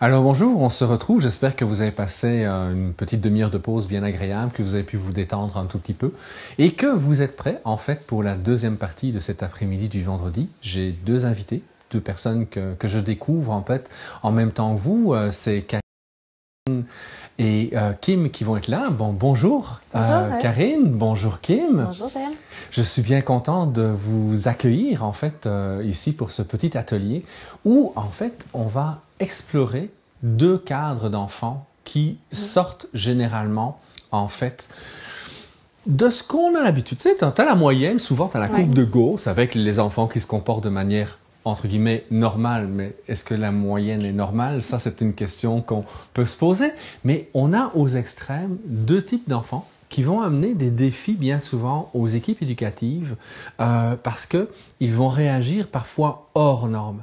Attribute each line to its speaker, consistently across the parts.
Speaker 1: Alors bonjour, on se retrouve. J'espère que vous avez passé une petite demi-heure de pause bien agréable, que vous avez pu vous détendre un tout petit peu et que vous êtes prêts en fait pour la deuxième partie de cet après-midi du vendredi. J'ai deux invités, deux personnes que je découvre en fait en même temps que vous. C'est Karine et Kim qui vont être là. Bonjour, Karine, bonjour Kim.
Speaker 2: Bonjour Gilles.
Speaker 1: Je suis bien content de vous accueillir en fait ici pour ce petit atelier où en fait on va explorer deux cadres d'enfants qui sortent généralement en fait de ce qu'on a l'habitude. Tu sais, tu as la moyenne, souvent tu as la courbe de Gauss avec les enfants qui se comportent de manière entre guillemets normale, mais est-ce que la moyenne est normale? Ça, c'est une question qu'on peut se poser. Mais on a aux extrêmes deux types d'enfants qui vont amener des défis bien souvent aux équipes éducatives parce qu'ils vont réagir parfois hors normes.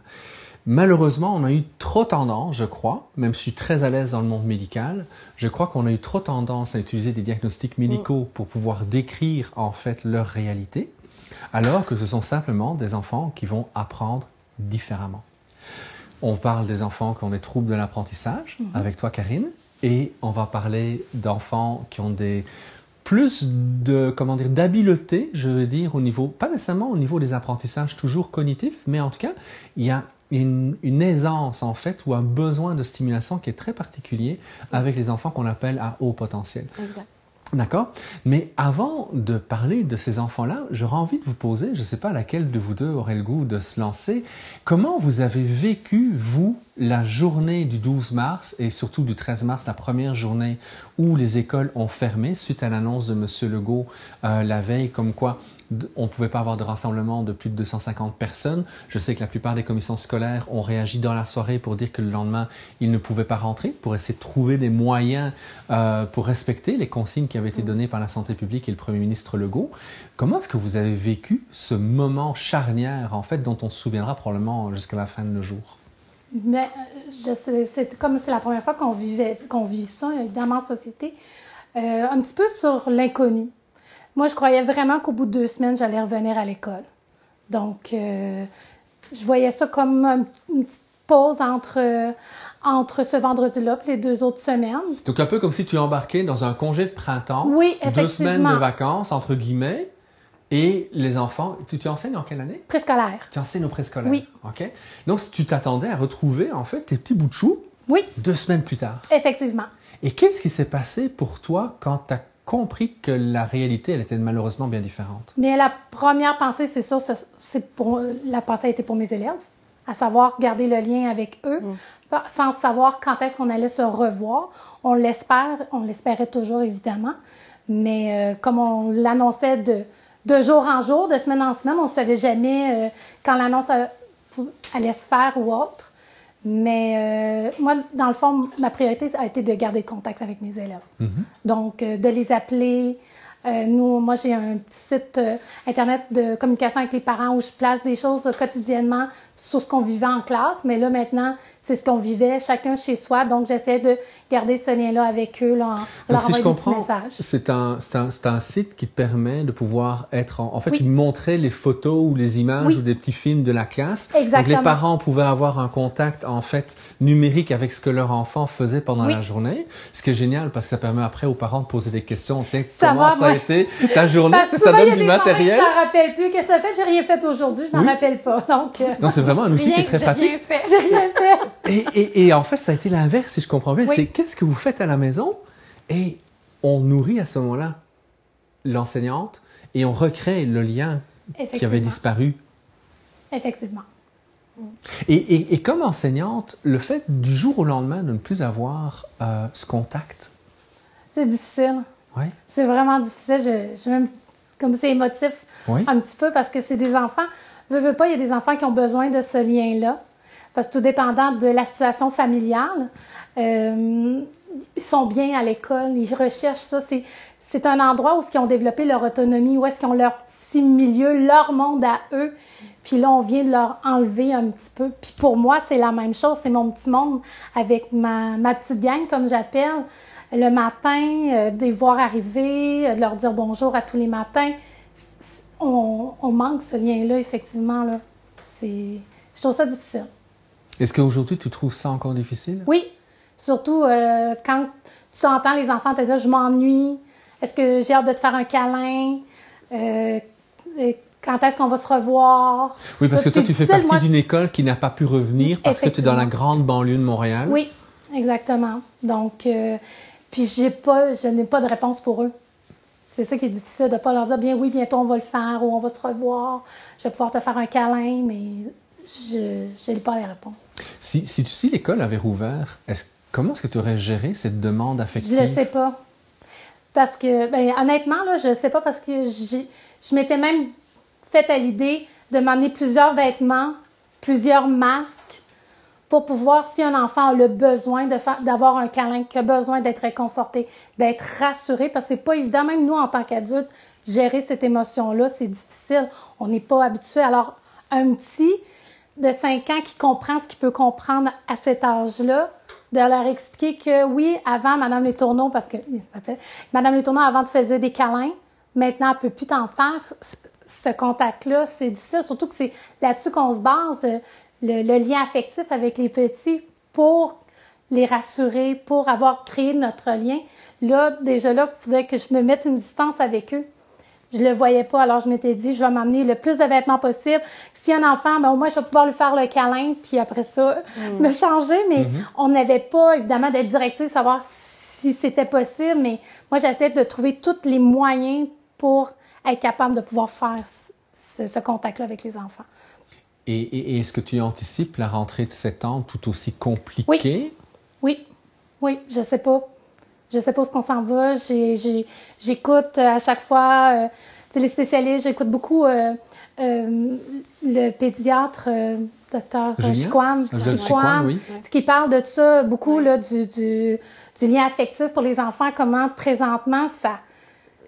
Speaker 1: Malheureusement, on a eu trop tendance, je crois, même si je suis très à l'aise dans le monde médical, je crois qu'on a eu trop tendance à utiliser des diagnostics médicaux pour pouvoir décrire en fait leur réalité, alors que ce sont simplement des enfants qui vont apprendre différemment. On parle des enfants qui ont des troubles de l'apprentissage, avec toi Karine, et on va parler d'enfants qui ont des plus de, d'habileté, je veux dire, au niveau, pas nécessairement au niveau des apprentissages toujours cognitifs, mais en tout cas, il y a une aisance, en fait, ou un besoin de stimulation qui est très particulier avec les enfants qu'on appelle à haut potentiel.
Speaker 2: Exact.
Speaker 1: D'accord? Mais avant de parler de ces enfants-là, j'aurais envie de vous poser, je ne sais pas laquelle de vous deux aurait le goût de se lancer, comment vous avez vécu, vous, la journée du 12 mars et surtout du 13 mars, la première journée où les écoles ont fermé suite à l'annonce de M. Legault la veille, comme quoi on ne pouvait pas avoir de rassemblement de plus de 250 personnes. Je sais que la plupart des commissions scolaires ont réagi dans la soirée pour dire que le lendemain, ils ne pouvaient pas rentrer, pour essayer de trouver des moyens pour respecter les consignes qui avaient été données par la santé publique et le Premier ministre Legault. Comment est-ce que vous avez vécu ce moment charnière, en fait, dont on se souviendra probablement jusqu'à la fin de nos jours?
Speaker 2: Mais c'est comme c'est la première fois qu'on vit ça, évidemment, en société, un petit peu sur l'inconnu. Moi, je croyais vraiment qu'au bout de 2 semaines, j'allais revenir à l'école. Donc, je voyais ça comme une petite pause entre ce vendredi-là et les 2 autres semaines.
Speaker 1: Donc, un peu comme si tu embarquais dans un congé de printemps,
Speaker 2: oui,
Speaker 1: 2 semaines de vacances, entre guillemets, et les enfants, tu enseignes en quelle année?
Speaker 2: Préscolaire.
Speaker 1: Tu enseignes au préscolaire?
Speaker 2: Oui.
Speaker 1: OK. Donc, tu t'attendais à retrouver, en fait, tes petits bouts de chou?
Speaker 2: Oui.
Speaker 1: 2 semaines plus tard?
Speaker 2: Effectivement. Et
Speaker 1: qu'est-ce qui s'est passé pour toi quand tu as compris que la réalité, elle était malheureusement bien différente?
Speaker 2: Mais la première pensée, c'est sûr, la pensée a été pour mes élèves, à savoir garder le lien avec eux, sans savoir quand est-ce qu'on allait se revoir. On l'espérait toujours, évidemment, mais comme on l'annonçait de jour en jour, de semaine en semaine, on ne savait jamais quand l'annonce allait se faire ou autre. Mais moi, dans le fond, ma priorité a été de garder contact avec mes élèves. Donc, de les appeler. Moi, j'ai un petit site Internet de communication avec les parents où je place des choses quotidiennement sur ce qu'on vivait en classe. Mais là, maintenant, c'est ce qu'on vivait chacun chez soi. Donc, j'essaie de garder ce lien-là avec eux, là, leur envoyer des petits messages.
Speaker 1: C'est un site qui permet de pouvoir être... En fait, il montrait les photos ou les images ou des petits films de la classe.
Speaker 2: Exactement.
Speaker 1: Donc, les parents pouvaient avoir un contact, en fait, numérique avec ce que leur enfant faisait pendant la journée. Ce qui est génial, parce que ça permet après aux parents de poser des questions. Tiens, comment ça a été ta journée? Ça donne du matériel.
Speaker 2: Je ne me rappelle plus. Qu'est-ce que ça fait? J'ai rien fait aujourd'hui. Je ne m'en rappelle pas. Donc,
Speaker 1: non, c'est vraiment un outil qui est très pratique.
Speaker 2: J'ai rien fait.
Speaker 1: Et en fait, ça a été l'inverse, si je comprends bien. C'est qu'est-ce que vous faites à la maison? Et on nourrit à ce moment-là l'enseignante et on recrée le lien qui avait disparu.
Speaker 2: Effectivement.
Speaker 1: Et comme enseignante, le fait du jour au lendemain de ne plus avoir ce contact?
Speaker 2: C'est difficile.
Speaker 1: Oui.
Speaker 2: C'est vraiment difficile. Comme c'est émotif un petit peu parce que c'est des enfants. Veux pas, il y a des enfants qui ont besoin de ce lien-là. Parce que tout dépendant de la situation familiale, ils sont bien à l'école, ils recherchent ça. C'est un endroit où ils ont développé leur autonomie, où est-ce qu'ils ont leur petit milieu, leur monde à eux. Puis là, on vient de leur enlever un petit peu. Puis pour moi, c'est la même chose. C'est mon petit monde avec ma petite gang, comme j'appelle. Le matin, de les voir arriver, de leur dire bonjour à tous les matins. On manque ce lien-là, effectivement. Là. Je trouve ça difficile.
Speaker 1: Est-ce qu'aujourd'hui, tu trouves ça encore difficile?
Speaker 2: Oui, surtout quand tu entends les enfants te dire « je m'ennuie », est-ce que j'ai hâte de te faire un câlin, quand est-ce qu'on va se revoir?
Speaker 1: Oui, parce que toi, tu fais partie d'une école qui n'a pas pu revenir parce que tu es dans la grande banlieue de Montréal.
Speaker 2: Oui, exactement. Donc, puis je n'ai pas de réponse pour eux. C'est ça qui est difficile, de ne pas leur dire « bien oui, bientôt on va le faire » ou « on va se revoir, je vais pouvoir te faire un câlin », mais je n'ai pas les réponses.
Speaker 1: Si l'école avait rouvert, comment est-ce que tu aurais géré cette demande affective?
Speaker 2: Je ne sais pas. Parce que, honnêtement, là, je ne sais pas parce que je m'étais même faite à l'idée de m'amener plusieurs vêtements, plusieurs masques pour pouvoir, si un enfant a le besoin d'avoir un câlin, qui a besoin d'être réconforté, d'être rassuré, parce que c'est pas évident, même nous, en tant qu'adultes, gérer cette émotion-là, c'est difficile. On n'est pas habitué. Alors, un petit de 5 ans qui comprend ce qu'il peut comprendre à cet âge-là, de leur expliquer que oui, avant, Madame Letourneau, parce que Madame Letourneau, avant, te faisait des câlins, maintenant, elle ne peut plus t'en faire. Ce contact-là, c'est difficile, surtout que c'est là-dessus qu'on se base, le lien affectif avec les petits pour les rassurer, pour avoir créé notre lien. Là, déjà là, il faudrait que je me mette une distance avec eux. Je le voyais pas, alors je m'étais dit, je vais m'amener le plus de vêtements possible. S'il y a un enfant, au moins, je vais pouvoir lui faire le câlin, puis après ça, me changer. Mais on n'avait pas, évidemment, d'être directive, savoir si c'était possible. Mais moi, j'essayais de trouver tous les moyens pour être capable de pouvoir faire ce contact-là avec les enfants.
Speaker 1: Et est-ce que tu anticipes la rentrée de septembre tout aussi compliquée?
Speaker 2: Oui, je sais pas. Je sais pas où est-ce qu'on s'en va. J'écoute à chaque fois les spécialistes. J'écoute beaucoup le pédiatre, Dr. Chiquan,
Speaker 1: oui.
Speaker 2: qui parle de ça beaucoup, là, du lien affectif pour les enfants. Comment, présentement, ça...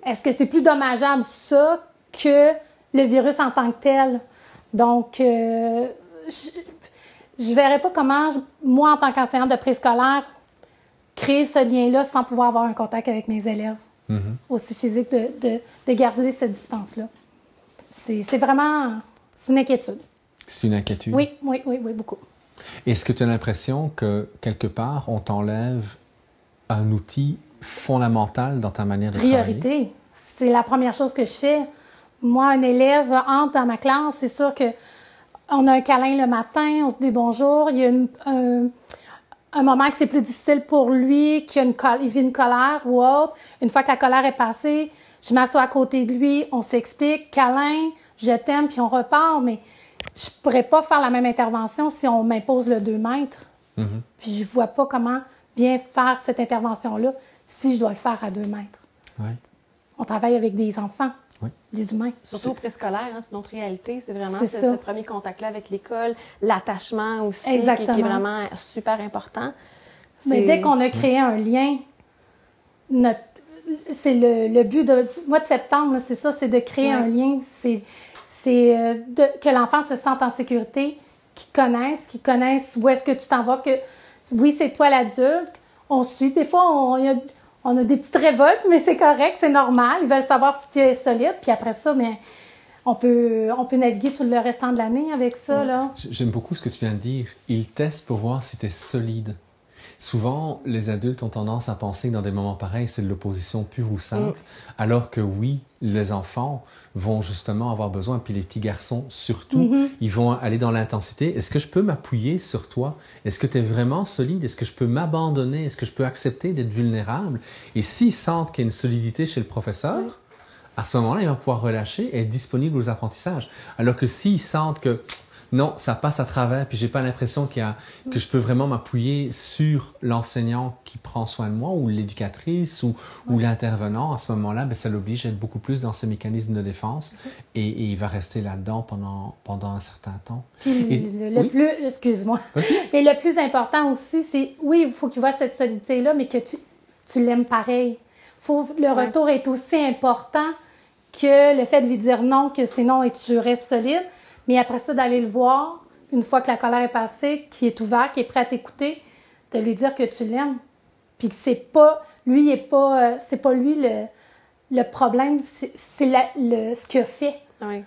Speaker 2: Est-ce que c'est plus dommageable, ça, que le virus en tant que tel? Donc, je verrais pas comment, moi, en tant qu'enseignante de préscolaire, créer ce lien-là sans pouvoir avoir un contact avec mes élèves. Aussi physique, de garder cette distance-là. C'est vraiment... C'est une inquiétude.
Speaker 1: C'est une inquiétude?
Speaker 2: Oui, beaucoup.
Speaker 1: Est-ce que tu as l'impression que, quelque part, on t'enlève un outil fondamental dans ta manière de travailler?
Speaker 2: Priorité. C'est la première chose que je fais. Moi, un élève entre dans ma classe, c'est sûr qu'on a un câlin le matin, on se dit bonjour, il y a un moment que c'est plus difficile pour lui, qu'il vit une colère ou autre. Une fois que la colère est passée, je m'assois à côté de lui, on s'explique, câlin, je t'aime, puis on repart. Mais je ne pourrais pas faire la même intervention si on m'impose le 2 mètres. Puis je ne vois pas comment bien faire cette intervention-là si je dois le faire à 2 mètres.
Speaker 1: Ouais.
Speaker 2: On travaille avec des enfants, des humains.
Speaker 3: Surtout au préscolaire, c'est notre réalité. C'est vraiment ce premier contact-là avec l'école, l'attachement aussi, qui est vraiment super important.
Speaker 2: Mais dès qu'on a créé un lien, c'est le but du mois de septembre, c'est ça, c'est de créer un lien, c'est que l'enfant se sente en sécurité, qu'il connaisse où est-ce que tu t'en vas, que oui, c'est toi l'adulte, on suit. Des fois, on a des petites révoltes, mais c'est correct, c'est normal. Ils veulent savoir si tu es solide. Puis après ça, on peut naviguer tout le restant de l'année avec ça. Là.
Speaker 1: J'aime beaucoup ce que tu viens de dire. Ils testent pour voir si tu es solide. Souvent, les adultes ont tendance à penser que dans des moments pareils, c'est de l'opposition pure ou simple, alors que oui, les enfants vont justement avoir besoin, puis les petits garçons surtout, ils vont aller dans l'intensité. Est-ce que je peux m'appuyer sur toi? Est-ce que tu es vraiment solide? Est-ce que je peux m'abandonner? Est-ce que je peux accepter d'être vulnérable? Et s'ils sentent qu'il y a une solidité chez le professeur, à ce moment-là, ils vont pouvoir relâcher et être disponibles aux apprentissages. Alors que s'ils sentent que non, ça passe à travers, puis j'ai pas l'impression que je peux vraiment m'appuyer sur l'enseignant qui prend soin de moi, ou l'éducatrice, ou l'intervenant, à ce moment-là, ça l'oblige à être beaucoup plus dans ses mécanismes de défense, et il va rester là-dedans pendant un certain temps.
Speaker 2: Excuse-moi. Et le plus important aussi, c'est, oui, il faut qu'il voit cette solidité-là, mais que tu l'aimes pareil. Le retour est aussi important que le fait de lui dire non, que c'est non et tu restes solide. Mais après ça, d'aller le voir, une fois que la colère est passée, qui est ouvert, qui est prêt à t'écouter, de lui dire que tu l'aimes. Puis que c'est pas lui le problème, c'est ce qu'il a fait.
Speaker 3: Oui.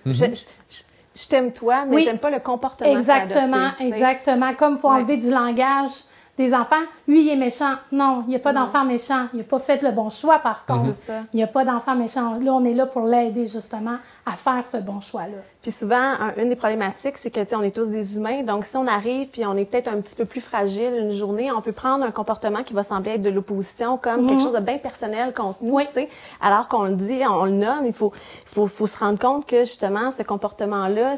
Speaker 3: je t'aime toi, mais j'aime pas le comportement.
Speaker 2: Exactement. Comme il faut enlever du langage des enfants. Lui, il est méchant. Non, il n'y a pas d'enfant méchant. Il n'a pas fait le bon choix, par contre. Il n'y a pas d'enfant méchant. Là, on est là pour l'aider, justement, à faire ce bon choix-là.
Speaker 3: Puis souvent, une des problématiques, c'est que, tu sais, on est tous des humains. Donc, si on arrive puis on est peut-être un petit peu plus fragile une journée, on peut prendre un comportement qui va sembler être de l'opposition, comme quelque chose de bien personnel contre nous, tu sais. Alors qu'on le dit, on le nomme, il faut se rendre compte que, justement, ce comportement-là,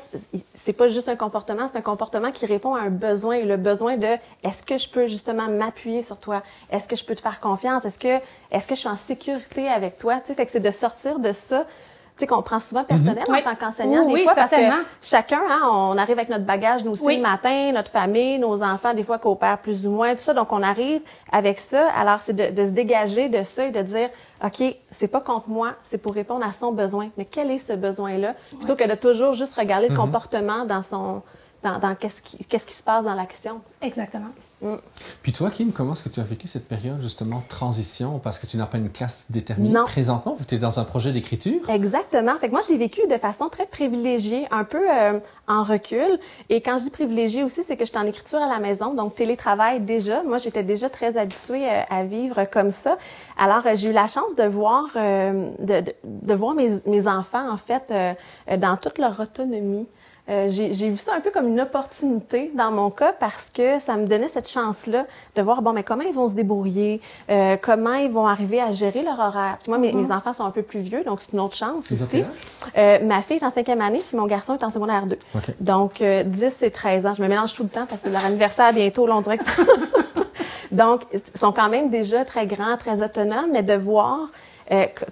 Speaker 3: c'est pas juste un comportement, c'est un comportement qui répond à un besoin. Et le besoin de, est-ce que je peux, justement, m'appuyer sur toi? Est-ce que je peux te faire confiance? Est-ce que je suis en sécurité avec toi? Tu sais, fait que c'est de sortir de ça. Tu sais, qu'on prend souvent personnel en tant qu'enseignant, des fois,
Speaker 2: certainement.
Speaker 3: Parce que chacun, on arrive avec notre bagage, nous aussi, le matin, notre famille, nos enfants, des fois, coopèrent plus ou moins, tout ça. Donc, on arrive avec ça. Alors, c'est de se dégager de ça et de dire, OK, c'est pas contre moi, c'est pour répondre à son besoin. Mais quel est ce besoin-là? Plutôt que de toujours juste regarder le comportement dans qu'est-ce qui se passe dans l'action.
Speaker 2: Exactement.
Speaker 1: Puis toi, Kim, comment est-ce que tu as vécu cette période, justement, transition, parce que tu n'as pas une classe déterminée présentement, tu es dans un projet d'écriture?
Speaker 3: Exactement. Fait que moi, j'ai vécu de façon très privilégiée, un peu en recul. Et quand je dis privilégiée aussi, c'est que j'étais en écriture à la maison, donc télétravail déjà. Moi, j'étais déjà très habituée à vivre comme ça. Alors, j'ai eu la chance de voir, de voir mes enfants, en fait, dans toute leur autonomie. J'ai vu ça un peu comme une opportunité dans mon cas parce que ça me donnait cette chance-là de voir, bon, mais comment ils vont se débrouiller, comment ils vont arriver à gérer leur horaire. Puis moi, mes enfants sont un peu plus vieux, donc c'est une autre chance aussi. Ma fille est en 5e année, puis mon garçon est en secondaire 2. Okay. Donc, 10 et 13 ans. Je me mélange tout le temps parce que leur anniversaire bientôt, là, on dirait que ça... Donc, ils sont quand même déjà très grands, très autonomes, mais de voir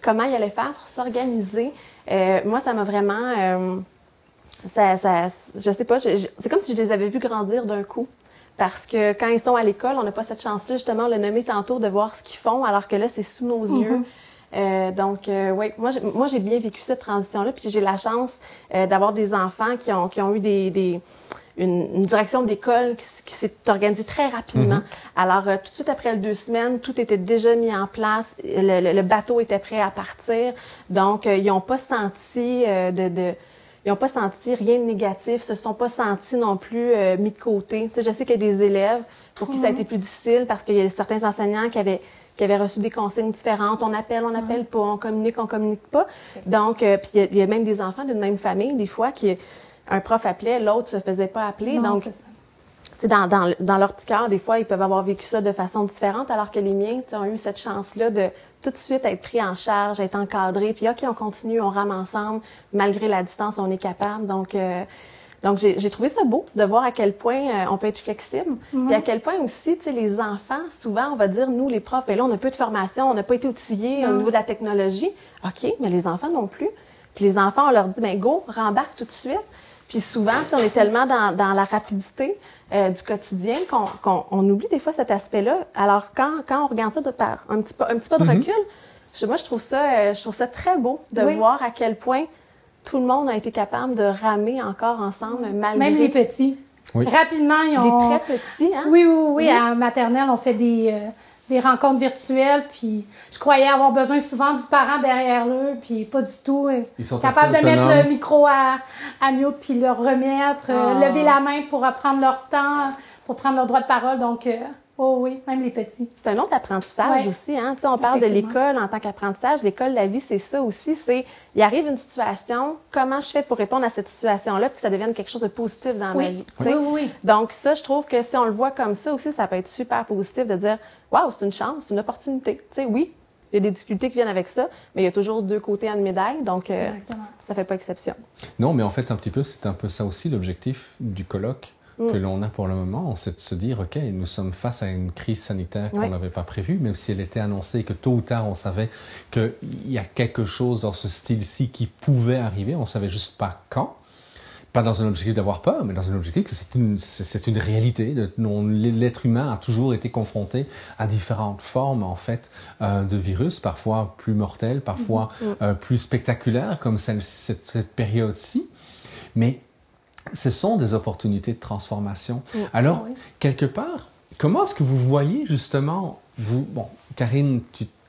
Speaker 3: comment ils allaient faire pour s'organiser, moi, ça m'a vraiment... je sais pas, c'est comme si je les avais vus grandir d'un coup. Parce que quand ils sont à l'école, on n'a pas cette chance-là, justement, on l'a nommé tantôt, de voir ce qu'ils font, alors que là, c'est sous nos yeux. Donc, oui, moi, j'ai bien vécu cette transition-là, puis j'ai la chance d'avoir des enfants qui ont eu une direction d'école qui s'est organisée très rapidement. Alors, tout de suite après les 2 semaines, tout était déjà mis en place, le bateau était prêt à partir, donc ils n'ont pas senti ils n'ont pas senti rien de négatif, se sont pas sentis non plus mis de côté. Tu sais, je sais qu'il y a des élèves pour qui ça a été plus difficile parce qu'il y a certains enseignants qui avaient reçu des consignes différentes. On appelle pas, on communique pas. Donc, puis il y a même des enfants d'une même famille, des fois, un prof appelait, l'autre se faisait pas appeler.
Speaker 2: Non,
Speaker 3: donc, tu sais, dans leur petit cœur, des fois, ils peuvent avoir vécu ça de façon différente, alors que les miens, tu sais, ont eu cette chance-là de tout de suite être pris en charge, être encadrés, puis OK, on continue, on rame ensemble, malgré la distance, on est capable. Donc j'ai trouvé ça beau de voir à quel point on peut être flexible, puis à quel point aussi, tu sais, les enfants, souvent, on va dire, nous, les profs, ben là, on n'a pas de formation, on n'a pas été outillés au niveau de la technologie. OK, mais les enfants non plus. Puis les enfants, on leur dit, ben go, rembarque tout de suite. Puis souvent, on est tellement dans la rapidité du quotidien qu'on oublie des fois cet aspect-là. Alors, quand on regarde ça par un petit pas de recul, moi, je trouve ça très beau de voir à quel point tout le monde a été capable de ramer encore ensemble, malgré...
Speaker 2: Même les petits.
Speaker 1: Oui.
Speaker 2: Rapidement, ils ont...
Speaker 3: Les très petits, hein?
Speaker 2: Oui. À maternelle, on fait des rencontres virtuelles, puis je croyais avoir besoin souvent du parent derrière eux, puis pas du tout.
Speaker 1: Ils sont
Speaker 2: capables de mettre le micro à mute, puis le remettre, lever la main pour prendre leur temps, pour prendre leur droit de parole. Donc, oui, même les petits.
Speaker 3: C'est un autre apprentissage aussi, hein. Tu sais, on parle de l'école en tant qu'apprentissage. L'école de la vie, c'est ça aussi. Il arrive une situation, comment je fais pour répondre à cette situation-là, puis que ça devienne quelque chose de positif dans ma vie.
Speaker 2: Oui.
Speaker 3: Donc ça, je trouve que si on le voit comme ça aussi, ça peut être super positif de dire, waouh, c'est une chance, c'est une opportunité. Tu sais, oui, il y a des difficultés qui viennent avec ça, mais il y a toujours 2 côtés à une médaille, donc ça fait pas exception.
Speaker 1: Non, mais en fait, c'est un peu ça aussi l'objectif du colloque que l'on a pour le moment, c'est de se dire, OK, nous sommes face à une crise sanitaire qu'on n'avait pas prévue, même si elle était annoncée, que tôt ou tard, on savait qu'il y a quelque chose dans ce style-ci qui pouvait arriver, on ne savait juste pas quand. Pas dans un objectif d'avoir peur, mais dans un objectif que c'est une réalité. L'être humain a toujours été confronté à différentes formes, en fait, de virus, parfois plus mortels, parfois plus spectaculaires, comme cette période-ci. Mais ce sont des opportunités de transformation. Alors, quelque part, comment est-ce que vous voyez justement, Karine,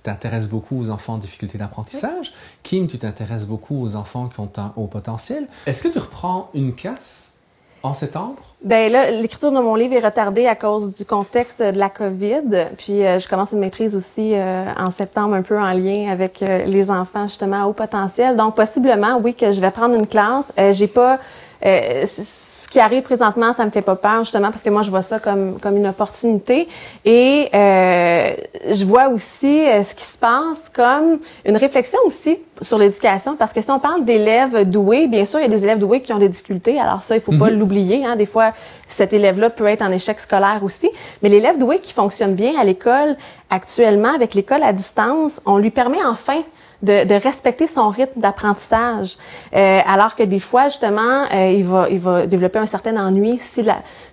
Speaker 1: t'intéresses beaucoup aux enfants en difficulté d'apprentissage. Oui. Kim, tu t'intéresses beaucoup aux enfants qui ont un haut potentiel. Est-ce que tu reprends une classe en septembre?
Speaker 3: Ben là, l'écriture de mon livre est retardée à cause du contexte de la COVID. Puis je commence une maîtrise aussi en septembre, un peu en lien avec les enfants justement à haut potentiel. Donc possiblement, oui, que je vais prendre une classe. J'ai pas ce qui arrive présentement, ça me fait pas peur justement parce que moi je vois ça comme une opportunité et je vois aussi ce qui se passe comme une réflexion aussi sur l'éducation parce que si on parle d'élèves doués, bien sûr il y a des élèves doués qui ont des difficultés, alors ça il faut pas l'oublier, hein, des fois cet élève-là peut être en échec scolaire aussi, mais l'élève doué qui fonctionne bien à l'école actuellement avec l'école à distance, on lui permet enfin de respecter son rythme d'apprentissage, alors que des fois justement il va développer un certain ennui si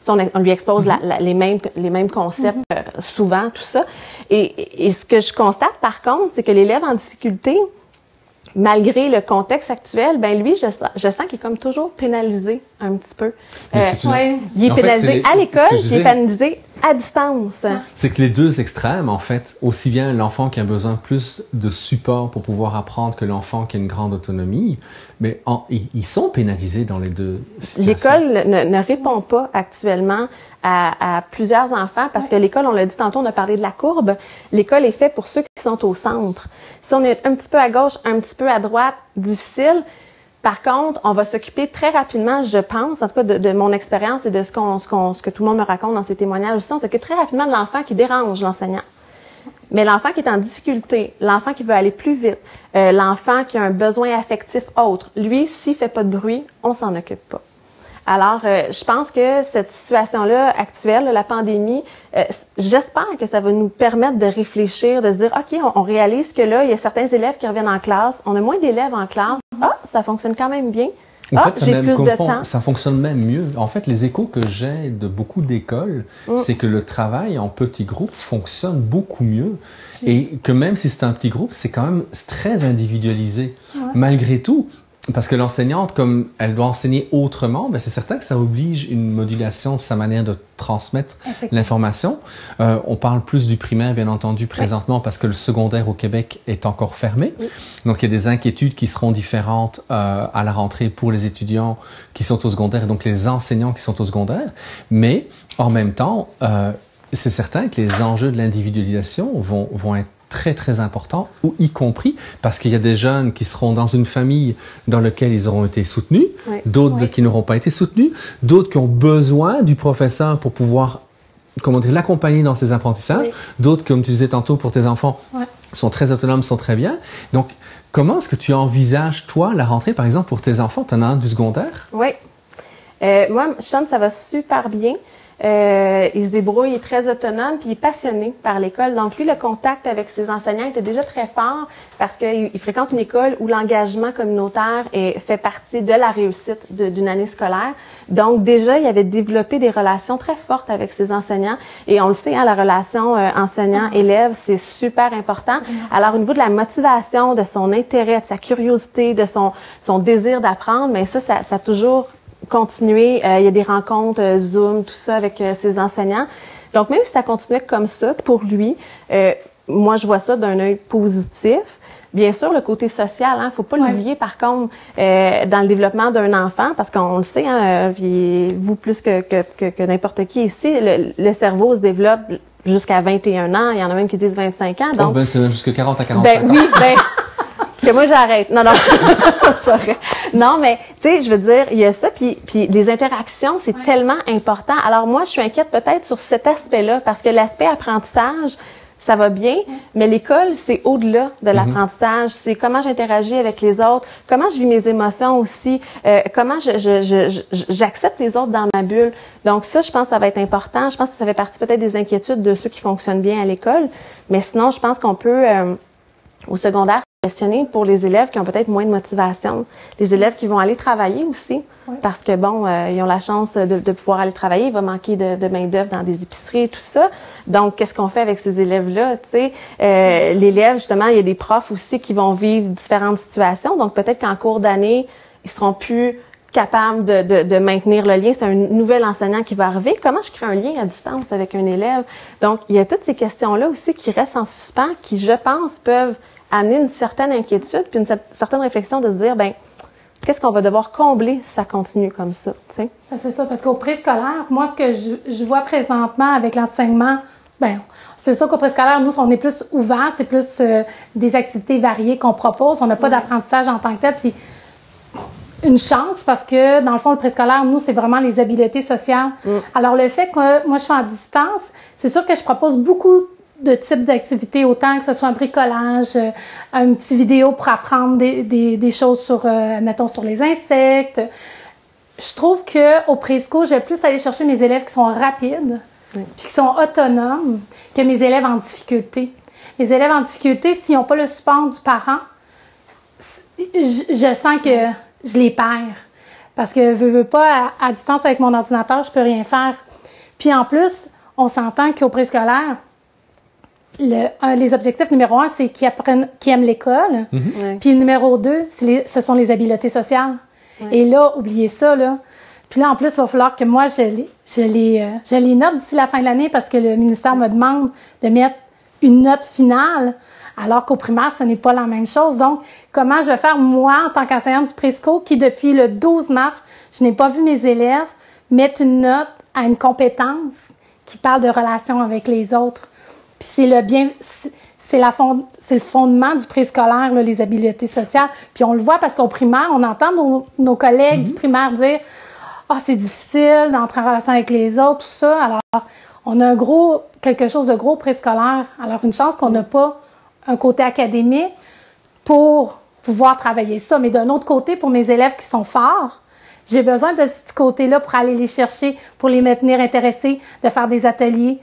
Speaker 3: on lui expose les mêmes concepts souvent tout ça. Et ce que je constate par contre, c'est que l'élève en difficulté, malgré le contexte actuel, ben lui, je sens qu'il est comme toujours pénalisé un petit peu. Il est pénalisé à l'école, il est pénalisé à distance.
Speaker 1: C'est que les deux extrêmes, en fait, aussi bien l'enfant qui a besoin plus de support pour pouvoir apprendre que l'enfant qui a une grande autonomie, mais ils sont pénalisés dans les deux situations.
Speaker 3: L'école ne répond pas actuellement à plusieurs enfants parce que l'école, on l'a dit tantôt, on a parlé de la courbe, l'école est faite pour ceux qui sont au centre. Si on est un petit peu à gauche, un petit peu à droite, difficile. Par contre, on va s'occuper très rapidement, je pense, en tout cas de mon expérience et de ce que tout le monde me raconte dans ces témoignages aussi, on s'occupe très rapidement de l'enfant qui dérange l'enseignant. Mais l'enfant qui est en difficulté, l'enfant qui veut aller plus vite, l'enfant qui a un besoin affectif autre, lui, s'il fait pas de bruit, on s'en occupe pas. Alors, je pense que cette situation-là actuelle, la pandémie, j'espère que ça va nous permettre de réfléchir, de se dire, OK, on réalise que là, il y a certains élèves qui reviennent en classe, on a moins d'élèves en classe, ça fonctionne quand même bien.
Speaker 1: En fait, j'ai plus de temps. Ça fonctionne même mieux. En fait, les échos que j'ai de beaucoup d'écoles, c'est que le travail en petits groupes fonctionne beaucoup mieux. Et que même si c'est un petit groupe, c'est quand même très individualisé. Malgré tout, parce que l'enseignante, comme elle doit enseigner autrement, ben c'est certain que ça oblige une modulation de sa manière de transmettre l'information. On parle plus du primaire, bien entendu, présentement, parce que le secondaire au Québec est encore fermé. Donc, il y a des inquiétudes qui seront différentes à la rentrée pour les étudiants qui sont au secondaire et donc les enseignants qui sont au secondaire. Mais, en même temps, c'est certain que les enjeux de l'individualisation vont être très, très important, ou y compris parce qu'il y a des jeunes qui seront dans une famille dans laquelle ils auront été soutenus, d'autres qui n'auront pas été soutenus, d'autres qui ont besoin du professeur pour pouvoir, l'accompagner dans ses apprentissages, d'autres, comme tu disais tantôt pour tes enfants, sont très autonomes, sont très bien. Donc, comment est-ce que tu envisages, toi, la rentrée, par exemple, pour tes enfants? Tu en as un du secondaire?
Speaker 3: Oui. Moi, Sean, ça va super bien. Il se débrouille, il est très autonome, puis il est passionné par l'école. Donc, lui, le contact avec ses enseignants était déjà très fort parce qu'il fréquente une école où l'engagement communautaire fait partie de la réussite d'une année scolaire. Donc, déjà, il avait développé des relations très fortes avec ses enseignants. Et on le sait, hein, la relation enseignant-élève, c'est super important. Alors, au niveau de la motivation, de son intérêt, de sa curiosité, de son désir d'apprendre, mais ça a toujours continuer. Il y a des rencontres Zoom, tout ça avec ses enseignants. Donc, même si ça continuait comme ça, pour lui, moi, je vois ça d'un œil positif. Bien sûr, le côté social, hein, faut pas l'oublier, par contre, dans le développement d'un enfant, parce qu'on le sait, hein, puis vous plus que n'importe qui ici, le cerveau se développe jusqu'à 21 ans. Il y en a même qui disent 25 ans. Donc,
Speaker 1: c'est même jusqu'à 40 à 45 ans.
Speaker 3: Oui, parce que moi, j'arrête. Non. Non, mais, tu sais, je veux dire, il y a ça, puis les interactions, c'est tellement important. Alors, moi, je suis inquiète peut-être sur cet aspect-là, parce que l'aspect apprentissage, ça va bien, mais l'école, c'est au-delà de l'apprentissage. C'est comment j'interagis avec les autres, comment je vis mes émotions aussi, comment j'accepte les autres dans ma bulle. Donc ça, je pense que ça va être important. Je pense que ça fait partie peut-être des inquiétudes de ceux qui fonctionnent bien à l'école. Mais sinon, je pense qu'on peut, au secondaire, questionner pour les élèves qui ont peut-être moins de motivation, les élèves qui vont aller travailler aussi, parce que bon, ils ont la chance de pouvoir aller travailler, il va manquer de main-d'œuvre dans des épiceries, tout ça. Donc, qu'est-ce qu'on fait avec ces élèves-là? Tu sais, l'élève, justement, il y a des profs aussi qui vont vivre différentes situations. Donc, peut-être qu'en cours d'année, ils seront plus capable de maintenir le lien. C'est un nouvel enseignant qui va arriver. Comment je crée un lien à distance avec un élève? Donc, il y a toutes ces questions-là aussi qui restent en suspens, qui, je pense, peuvent amener une certaine inquiétude puis une certaine réflexion de se dire, ben qu'est-ce qu'on va devoir combler si ça continue comme ça, tu sais?
Speaker 2: C'est ça, parce qu'au préscolaire, moi, ce que je vois présentement avec l'enseignement, c'est sûr qu'au préscolaire, nous, on est plus ouvert, c'est plus des activités variées qu'on propose. On n'a pas d'apprentissage en tant que tel, puis une chance parce que, dans le fond, le préscolaire, nous, c'est vraiment les habiletés sociales. Alors, le fait que moi, je suis en distance, c'est sûr que je propose beaucoup de types d'activités, autant que ce soit un bricolage, un petit vidéo pour apprendre des choses sur, mettons, sur les insectes. Je trouve qu'au présco, je vais plus aller chercher mes élèves qui sont rapides, puis qui sont autonomes, que mes élèves en difficulté. Les élèves en difficulté, s'ils n'ont pas le support du parent, je sens que je les perds. Parce que veux pas, à distance avec mon ordinateur, je peux rien faire. Puis en plus, on s'entend qu'au préscolaire, les objectifs numéro 1, c'est qu'ils aiment l'école. Puis numéro 2, ce sont les habiletés sociales. Et là, oubliez ça, là. Puis là, en plus, il va falloir que moi, je les note d'ici la fin de l'année parce que le ministère me demande de mettre une note finale, alors qu'au primaire, ce n'est pas la même chose. Donc, comment je vais faire, moi, en tant qu'enseignante du présco, qui, depuis le 12 mars, je n'ai pas vu mes élèves mettre une note à une compétence qui parle de relation avec les autres. Puis c'est le fondement du préscolaire, là, les habiletés sociales. Puis on le voit parce qu'au primaire, on entend nos collègues du primaire dire « Ah, c'est difficile d'entrer en relation avec les autres, tout ça. » Alors, on a quelque chose de gros préscolaire. Alors, une chance qu'on n'a pas un côté académique pour pouvoir travailler ça. Mais d'un autre côté, pour mes élèves qui sont forts, j'ai besoin de ce petit côté-là pour aller les chercher, pour les maintenir intéressés, de faire des ateliers.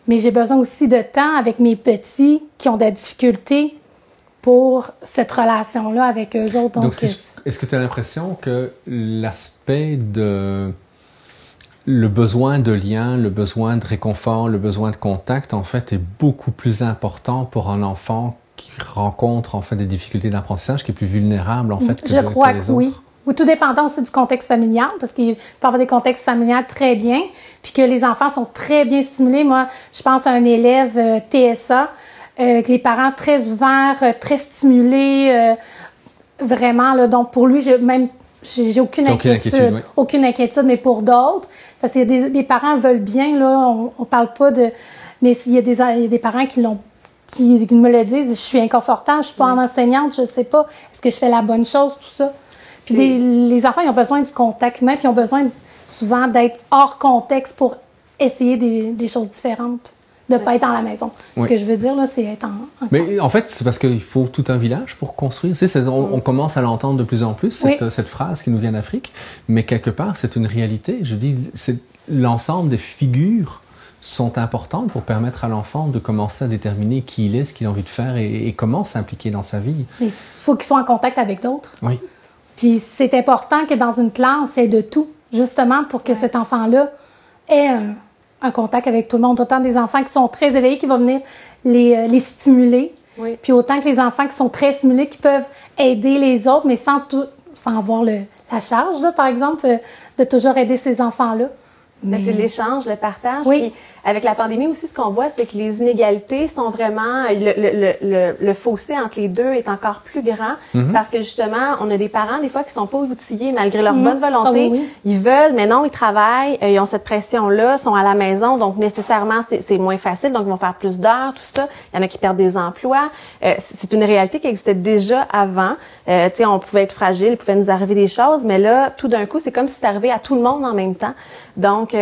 Speaker 2: Mais j'ai besoin aussi de temps avec mes petits qui ont des difficultés pour cette relation-là avec eux autres.
Speaker 1: Donc est-ce que tu as l'impression que l'aspect le besoin de lien, le besoin de réconfort, le besoin de contact, en fait, est beaucoup plus important pour un enfant qui rencontre, en fait, des difficultés d'apprentissage, qui est plus vulnérable, en fait, que
Speaker 2: Je crois
Speaker 1: les
Speaker 2: que
Speaker 1: autres?
Speaker 2: oui. Ou tout dépendant aussi du contexte familial, parce qu'il peut y avoir des contextes familiaux très bien, puis que les enfants sont très bien stimulés. Moi, je pense à un élève TSA, que les parents très ouverts, très stimulés, vraiment, là, donc pour lui, j'ai aucune inquiétude, oui. Aucune inquiétude, mais pour d'autres, parce qu'il y a des parents veulent bien, là, on parle pas de... Mais il y a des parents qui me le disent, je suis inconfortable, je suis pas enseignante, je sais pas, est-ce que je fais la bonne chose, tout ça. Puis les enfants, ils ont besoin du contact humain, puis ils ont besoin souvent d'être hors contexte pour essayer des choses différentes, de ne pas être dans la maison. Ce que je veux dire, là, c'est être en
Speaker 1: Mais en fait, c'est parce qu'il faut tout un village pour construire. Tu sais, on commence à l'entendre de plus en plus, cette phrase qui nous vient d'Afrique, mais quelque part, c'est une réalité. Je dis, l'ensemble des figures sont importantes pour permettre à l'enfant de commencer à déterminer qui il est, ce qu'il a envie de faire et comment s'impliquer dans sa vie.
Speaker 2: Il faut qu'il soit en contact avec d'autres.
Speaker 1: Oui.
Speaker 2: Puis c'est important que dans une classe, il y ait de tout, justement pour que cet enfant-là ait un contact avec tout le monde. Autant des enfants qui sont très éveillés, qui vont venir les stimuler, puis autant que les enfants qui sont très stimulés, qui peuvent aider les autres, mais sans avoir la charge, là, par exemple, de toujours aider ces enfants-là.
Speaker 3: Mais c'est l'échange, le partage. Puis avec la pandémie aussi, ce qu'on voit, c'est que les inégalités sont vraiment... Le fossé entre les deux est encore plus grand parce que justement, on a des parents, des fois, qui sont pas outillés malgré leur bonne volonté. Ils veulent, mais non, ils travaillent, ils ont cette pression-là, sont à la maison, donc nécessairement, c'est moins facile, donc ils vont faire plus d'heures, tout ça. Il y en a qui perdent des emplois. C'est une réalité qui existait déjà avant. Tu sais, on pouvait être fragile, il pouvait nous arriver des choses, mais là, tout d'un coup, c'est comme si c'était arrivé à tout le monde en même temps. Donc,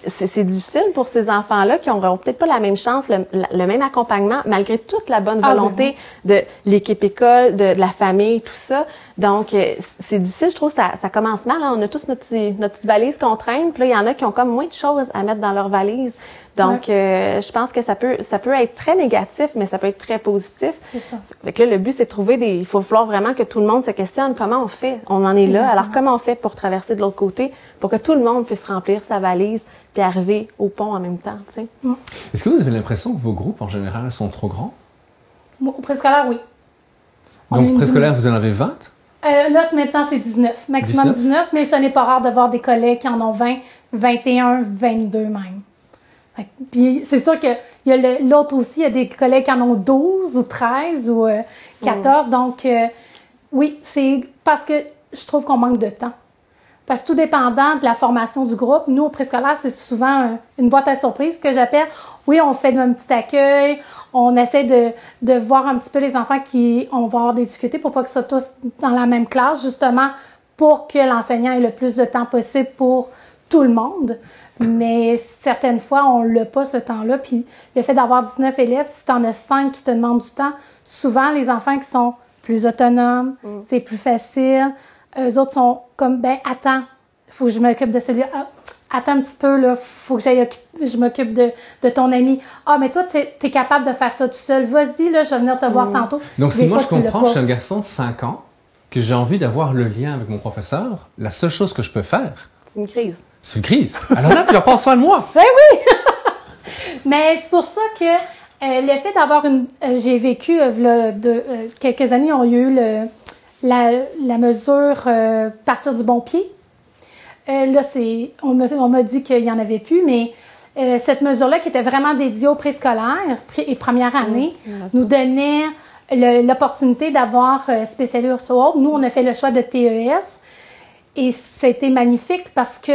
Speaker 3: c'est difficile pour ces enfants-là qui n'auront peut-être pas la même chance, le même accompagnement, malgré toute la bonne volonté de l'équipe école, de la famille, tout ça. Donc, c'est difficile, je trouve, ça commence mal. Hein? On a tous notre petite valise qu'on traîne, puis là, il y en a qui ont comme moins de choses à mettre dans leur valise. Donc, je pense que ça peut être très négatif, mais ça peut être très positif.
Speaker 2: C'est ça.
Speaker 3: Fait que là, le but, c'est de trouver il faut falloir vraiment que tout le monde se questionne comment on fait. On en est là. Alors, comment on fait pour traverser de l'autre côté, pour que tout le monde puisse remplir sa valise puis arriver au pont en même temps, tu sais.
Speaker 1: Est-ce que vous avez l'impression que vos groupes, en général, sont trop grands?
Speaker 2: Au préscolaire, oui.
Speaker 1: Donc, préscolaire, vous en avez 20?
Speaker 2: Là, maintenant, c'est 19. Maximum 19, mais ce n'est pas rare de voir des collègues qui en ont 20, 21, 22 même. Puis c'est sûr qu'il y a l'autre aussi, il y a des collègues qui en ont 12 ou 13 ou 14. Donc, oui, c'est parce que je trouve qu'on manque de temps. Parce que tout dépendant de la formation du groupe, nous, au préscolaire, c'est souvent une boîte à surprise que j'appelle. Oui, on fait un petit accueil, on essaie de voir un petit peu les enfants on va avoir des difficultés pour pas qu'ils soient tous dans la même classe, justement pour que l'enseignant ait le plus de temps possible pour tout le monde. Mais certaines fois, on l'a pas ce temps-là. Puis le fait d'avoir 19 élèves, si tu en as 5 qui te demandent du temps, souvent les enfants qui sont plus autonomes, c'est plus facile. Eux autres sont comme, ben attends, faut que je m'occupe de celui-là. Ah, attends un petit peu, là, faut que je m'occupe de ton ami. Ah, mais toi, tu es capable de faire ça tout seul. Vas-y, là, je vais venir te voir tantôt.
Speaker 1: Donc, si moi, je comprends, je suis un garçon de 5 ans, que j'ai envie d'avoir le lien avec mon professeur, la seule chose que je peux faire...
Speaker 3: C'est une crise.
Speaker 1: C'est une crise. Alors là, tu vas prendre soin de moi.
Speaker 2: Ben oui! Mais c'est pour ça que le fait d'avoir j'ai vécu, quelques années, on a eu la mesure partir du bon pied. Là, on m'a dit qu'il n'y en avait plus, mais cette mesure-là, qui était vraiment dédiée au préscolaire et première année, nous donnait l'opportunité d'avoir spécialisé au Nous, on a fait le choix de TES et c'était magnifique parce que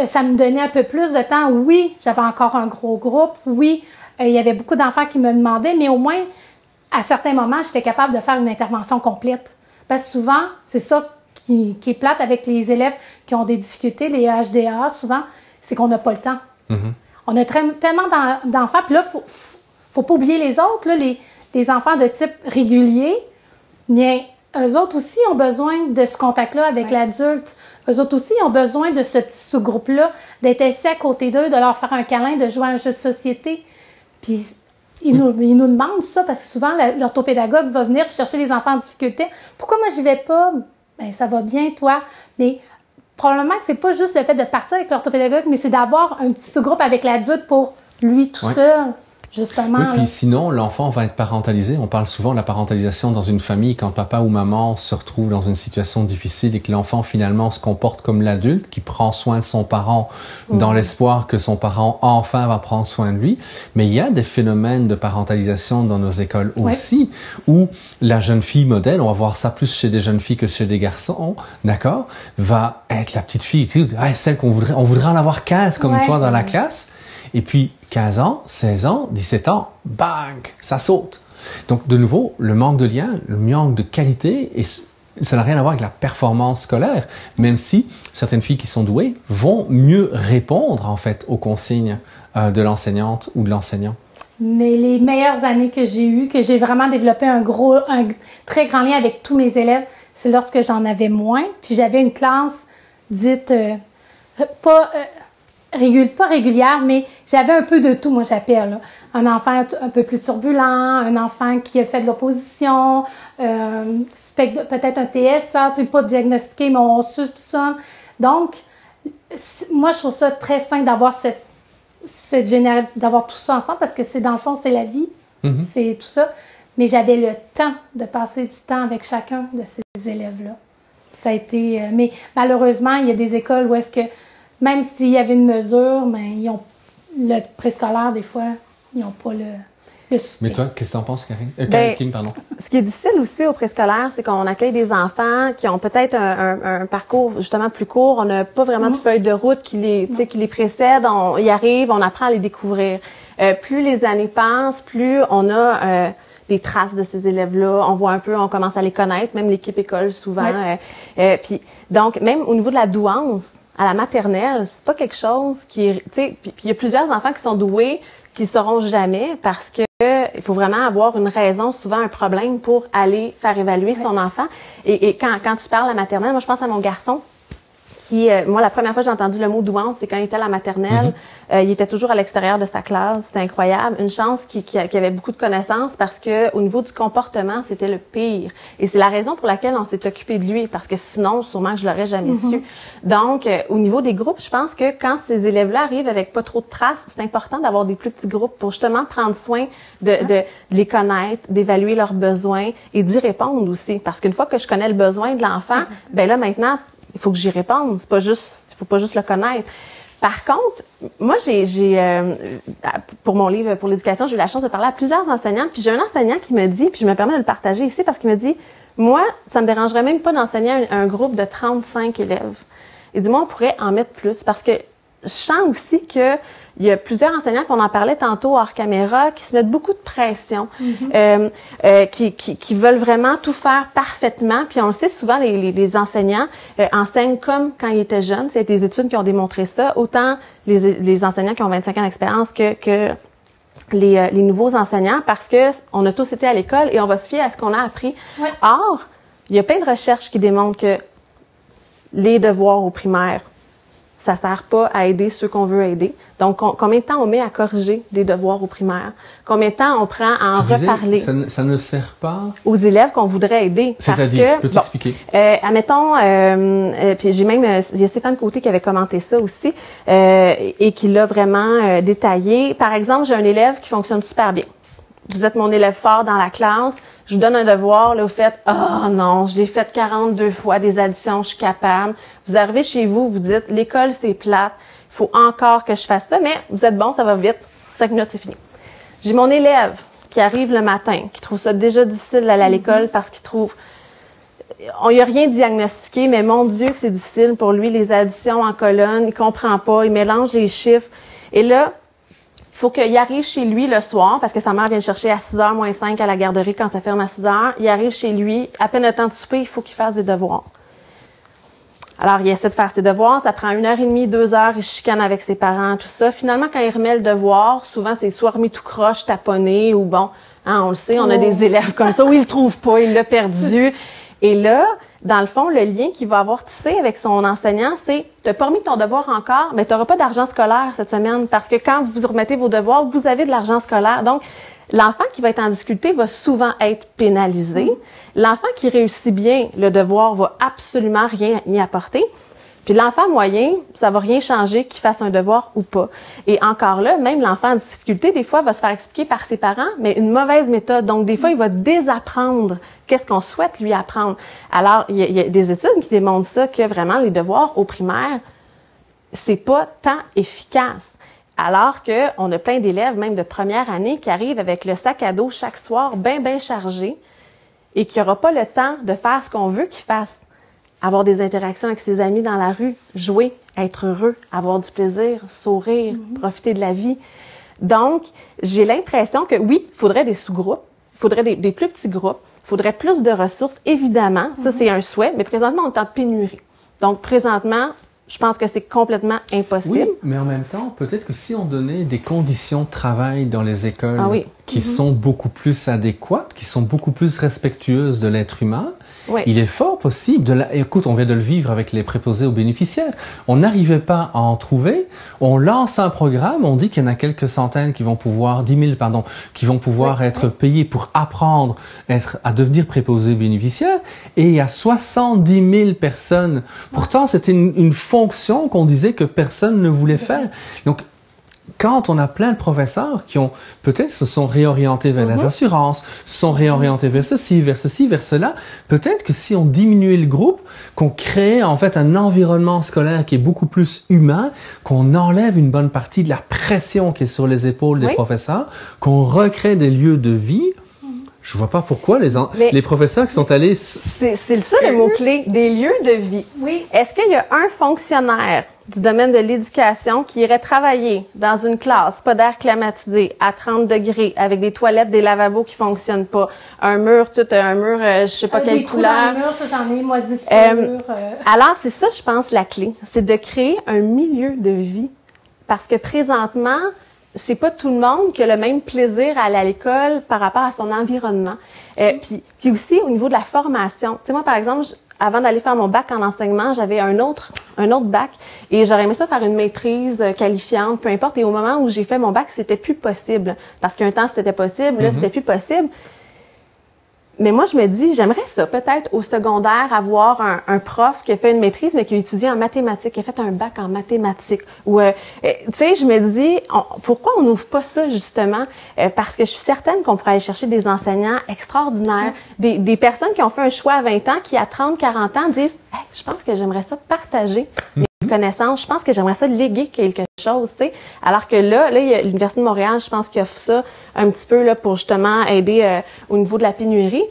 Speaker 2: ça me donnait un peu plus de temps. Oui, j'avais encore un gros groupe. Oui, il y avait beaucoup d'enfants qui me demandaient, mais au moins, à certains moments, j'étais capable de faire une intervention complète. Parce que souvent, c'est ça qui est plate avec les élèves qui ont des difficultés, les HDA, souvent, c'est qu'on n'a pas le temps. On a tellement d'enfants, puis là, faut pas oublier les autres, là, les enfants de type régulier, bien, eux autres aussi ont besoin de ce contact-là avec l'adulte. Eux autres aussi ont besoin de ce petit sous-groupe-là, d'être assis à côté d'eux, de leur faire un câlin, de jouer à un jeu de société. Puis, ils nous demandent ça parce que souvent, l'orthopédagogue va venir chercher les enfants en difficulté. Pourquoi moi, j'y vais pas? Ben, ça va bien, toi. Mais probablement que c'est pas juste le fait de partir avec l'orthopédagogue, mais c'est d'avoir un petit sous-groupe avec l'adulte pour lui tout seul. Justement,
Speaker 1: oui, puis sinon, l'enfant va être parentalisé. On parle souvent de la parentalisation dans une famille quand papa ou maman se retrouve dans une situation difficile et que l'enfant finalement se comporte comme l'adulte qui prend soin de son parent dans l'espoir que son parent enfin va prendre soin de lui. Mais il y a des phénomènes de parentalisation dans nos écoles aussi où la jeune fille modèle, on va voir ça plus chez des jeunes filles que chez des garçons, d'accord, va être la petite fille, celle on voudrait en avoir 15 comme toi dans la classe. Et puis, 15 ans, 16 ans, 17 ans, bang, ça saute. Donc, de nouveau, le manque de lien, le manque de qualité, et ça n'a rien à voir avec la performance scolaire, même si certaines filles qui sont douées vont mieux répondre, en fait, aux consignes de l'enseignante ou de l'enseignant.
Speaker 2: Mais les meilleures années que j'ai eues, que j'ai vraiment développé un très grand lien avec tous mes élèves, c'est lorsque j'en avais moins. Puis j'avais une classe dite pas régulière, mais j'avais un peu de tout, moi j'appelle. Là. Un enfant un peu plus turbulent, un enfant qui a fait de l'opposition, peut-être un TSA, tu sais, pas diagnostiqué, mais on soupçonne. Donc, moi je trouve ça très sain d'avoir d'avoir tout ça ensemble parce que c'est dans le fond, c'est la vie, c'est tout ça. Mais j'avais le temps de passer du temps avec chacun de ces élèves-là. Ça a été... mais malheureusement, il y a des écoles où est-ce que même s'il y avait une mesure, mais le préscolaire, des fois, ils n'ont pas le soutien.
Speaker 1: Mais toi, qu'est-ce que tu en penses, Karine? Kim, pardon.
Speaker 3: Ce qui est difficile aussi au préscolaire, c'est qu'on accueille des enfants qui ont peut-être un parcours justement plus court. On n'a pas vraiment de feuille de route qui les précède. On y arrive, on apprend à les découvrir. Plus les années passent, plus on a des traces de ces élèves-là. On voit un peu, on commence à les connaître, même l'équipe école souvent. Puis donc, même au niveau de la douance, à la maternelle, c'est pas quelque chose qui est, tu sais, puis il y a plusieurs enfants qui sont doués qui ne sauront jamais parce que il faut vraiment avoir une raison, souvent un problème pour aller faire évaluer son enfant. Et quand tu parles à la maternelle, moi je pense à mon garçon Moi, la première fois que j'ai entendu le mot douance, c'est quand il était à la maternelle. Il était toujours à l'extérieur de sa classe. C'était incroyable. Une chance qu'il avait beaucoup de connaissances parce que au niveau du comportement, c'était le pire. Et c'est la raison pour laquelle on s'est occupé de lui, parce que sinon, sûrement que je l'aurais jamais su. Donc, au niveau des groupes, je pense que quand ces élèves-là arrivent avec pas trop de traces, c'est important d'avoir des plus petits groupes pour justement prendre soin de les connaître, d'évaluer leurs besoins et d'y répondre aussi. Parce qu'une fois que je connais le besoin de l'enfant, ben là, maintenant, il faut que j'y réponde. C'est pas juste, il faut pas juste le connaître. Par contre, moi, pour mon livre pour l'éducation, j'ai eu la chance de parler à plusieurs enseignants. Puis j'ai un enseignant qui me dit, puis je me permets de le partager ici parce qu'il me dit, moi, ça me dérangerait même pas d'enseigner un groupe de 35 élèves. Il dit, moi, on pourrait en mettre plus parce que je sens aussi que il y a plusieurs enseignants, qu'on en parlait tantôt hors caméra, qui se mettent beaucoup de pression, qui veulent vraiment tout faire parfaitement. Puis on le sait, souvent, les enseignants enseignent comme quand ils étaient jeunes. C'est des études qui ont démontré ça. Autant les enseignants qui ont 25 ans d'expérience que les nouveaux enseignants, parce que on a tous été à l'école et on va se fier à ce qu'on a appris. Ouais. Or, il y a plein de recherches qui démontrent que les devoirs au primaire, ça sert pas à aider ceux qu'on veut aider. Donc, combien de temps on met à corriger des devoirs au primaire? Combien de temps on prend à en reparler?
Speaker 1: Ça ne sert pas
Speaker 3: aux élèves qu'on voudrait aider.
Speaker 1: C'est-à-dire, peux-tu expliquer?
Speaker 3: Admettons, puis j'ai même, il y a Stéphane Côté qui avait commenté ça aussi, et qui l'a vraiment détaillé. Par exemple, j'ai un élève qui fonctionne super bien. Vous êtes mon élève fort dans la classe. Je vous donne un devoir, là, vous faites « Ah non, je l'ai fait 42 fois, des additions, je suis capable. » Vous arrivez chez vous, vous dites « L'école, c'est plate, il faut encore que je fasse ça, mais vous êtes bon, ça va vite, 5 minutes, c'est fini. » J'ai mon élève qui arrive le matin, qui trouve ça déjà difficile d'aller à l'école parce qu'il trouve... On n'y a rien diagnostiqué, mais mon Dieu que c'est difficile pour lui, les additions en colonne, il comprend pas, il mélange les chiffres. Et là, il faut qu'il arrive chez lui le soir, parce que sa mère vient le chercher à 6h moins 5 à la garderie quand ça ferme à 6h. Il arrive chez lui, à peine le temps de souper, il faut qu'il fasse des devoirs. Alors, il essaie de faire ses devoirs, ça prend 1h30, 2h, il chicane avec ses parents, tout ça. Finalement, quand il remet le devoir, souvent, c'est soit remis tout croche, taponné, ou bon, hein, on le sait, on a des élèves comme ça, où il le trouve pas, il l'a perdu. Et là, dans le fond, le lien qu'il va avoir tissé avec son enseignant, c'est « T'as pas remis ton devoir encore, mais t'auras pas d'argent scolaire cette semaine, parce que quand vous remettez vos devoirs, vous avez de l'argent scolaire. » Donc, l'enfant qui va être en difficulté va souvent être pénalisé. L'enfant qui réussit bien le devoir va absolument rien y apporter. Puis l'enfant moyen, ça va rien changer qu'il fasse un devoir ou pas. Et encore là, même l'enfant en difficulté, des fois, va se faire expliquer par ses parents, mais une mauvaise méthode. Donc, des fois, il va désapprendre qu'est-ce qu'on souhaite lui apprendre. Alors, il y a des études qui démontrent ça, que vraiment, les devoirs au primaire, c'est pas tant efficace. Alors qu'on a plein d'élèves, même de première année, qui arrivent avec le sac à dos chaque soir bien chargé et qui n'aura pas le temps de faire ce qu'on veut qu'il fasse. Avoir des interactions avec ses amis dans la rue, jouer, être heureux, avoir du plaisir, sourire, profiter de la vie. Donc, j'ai l'impression que oui, il faudrait des sous-groupes, il faudrait des plus petits groupes, il faudrait plus de ressources, évidemment, ça c'est un souhait, mais présentement, on est en pénurie. Donc, présentement, je pense que c'est complètement impossible.
Speaker 1: Oui, mais en même temps, peut-être que si on donnait des conditions de travail dans les écoles qui sont beaucoup plus adéquates, qui sont beaucoup plus respectueuses de l'être humain, il est fort possible écoute, on vient de le vivre avec les préposés aux bénéficiaires. On n'arrivait pas à en trouver. On lance un programme, on dit qu'il y en a quelques centaines qui vont pouvoir, 10 000, pardon, qui vont pouvoir être payés pour apprendre à devenir préposés bénéficiaires. Et il y a 70 000 personnes. Pourtant, c'était une fonction qu'on disait que personne ne voulait faire. Donc, quand on a plein de professeurs qui ont peut-être se sont réorientés vers les assurances, se sont réorientés vers ceci, vers cela, peut-être que si on diminuait le groupe, qu'on créait en fait un environnement scolaire qui est beaucoup plus humain, qu'on enlève une bonne partie de la pression qui est sur les épaules des professeurs, qu'on recrée des lieux de vie. Je vois pas pourquoi les professeurs qui sont allés...
Speaker 3: C'est ça le mot-clé, des lieux de vie. Oui. Est-ce qu'il y a un fonctionnaire du domaine de l'éducation qui irait travailler dans une classe, pas d'air climatisé, à 30 degrés, avec des toilettes, des lavabos qui fonctionnent pas, un mur, je sais pas quelle couleur.
Speaker 2: Des trous dans le mur, ça j'en ai, moisissure.
Speaker 3: Alors, c'est ça, je pense, la clé. C'est de créer un milieu de vie. Parce que présentement, c'est pas tout le monde qui a le même plaisir à aller à l'école par rapport à son environnement. Puis aussi, au niveau de la formation. Tu sais, moi, par exemple, avant d'aller faire mon bac en enseignement, j'avais un autre un autre bac. Et j'aurais aimé ça faire une maîtrise qualifiante, peu importe. Et au moment où j'ai fait mon bac, c'était plus possible. Parce qu'un temps, c'était possible, là, c'était plus possible. Mais moi, je me dis, j'aimerais ça, peut-être au secondaire, avoir un prof qui a fait une maîtrise, mais qui a étudié en mathématiques, qui a fait un bac en mathématiques. Ou, tu sais, je me dis, pourquoi on n'ouvre pas ça, justement? Parce que je suis certaine qu'on pourrait aller chercher des enseignants extraordinaires, des personnes qui ont fait un choix à 20 ans, qui à 30, 40 ans disent, hey, je pense que j'aimerais ça partager mes connaissances, je pense que j'aimerais ça léguer quelque chose, tu sais. Alors que là, il y a l'Université de Montréal, je pense qu'il offre ça un petit peu là pour justement aider au niveau de la pénurie.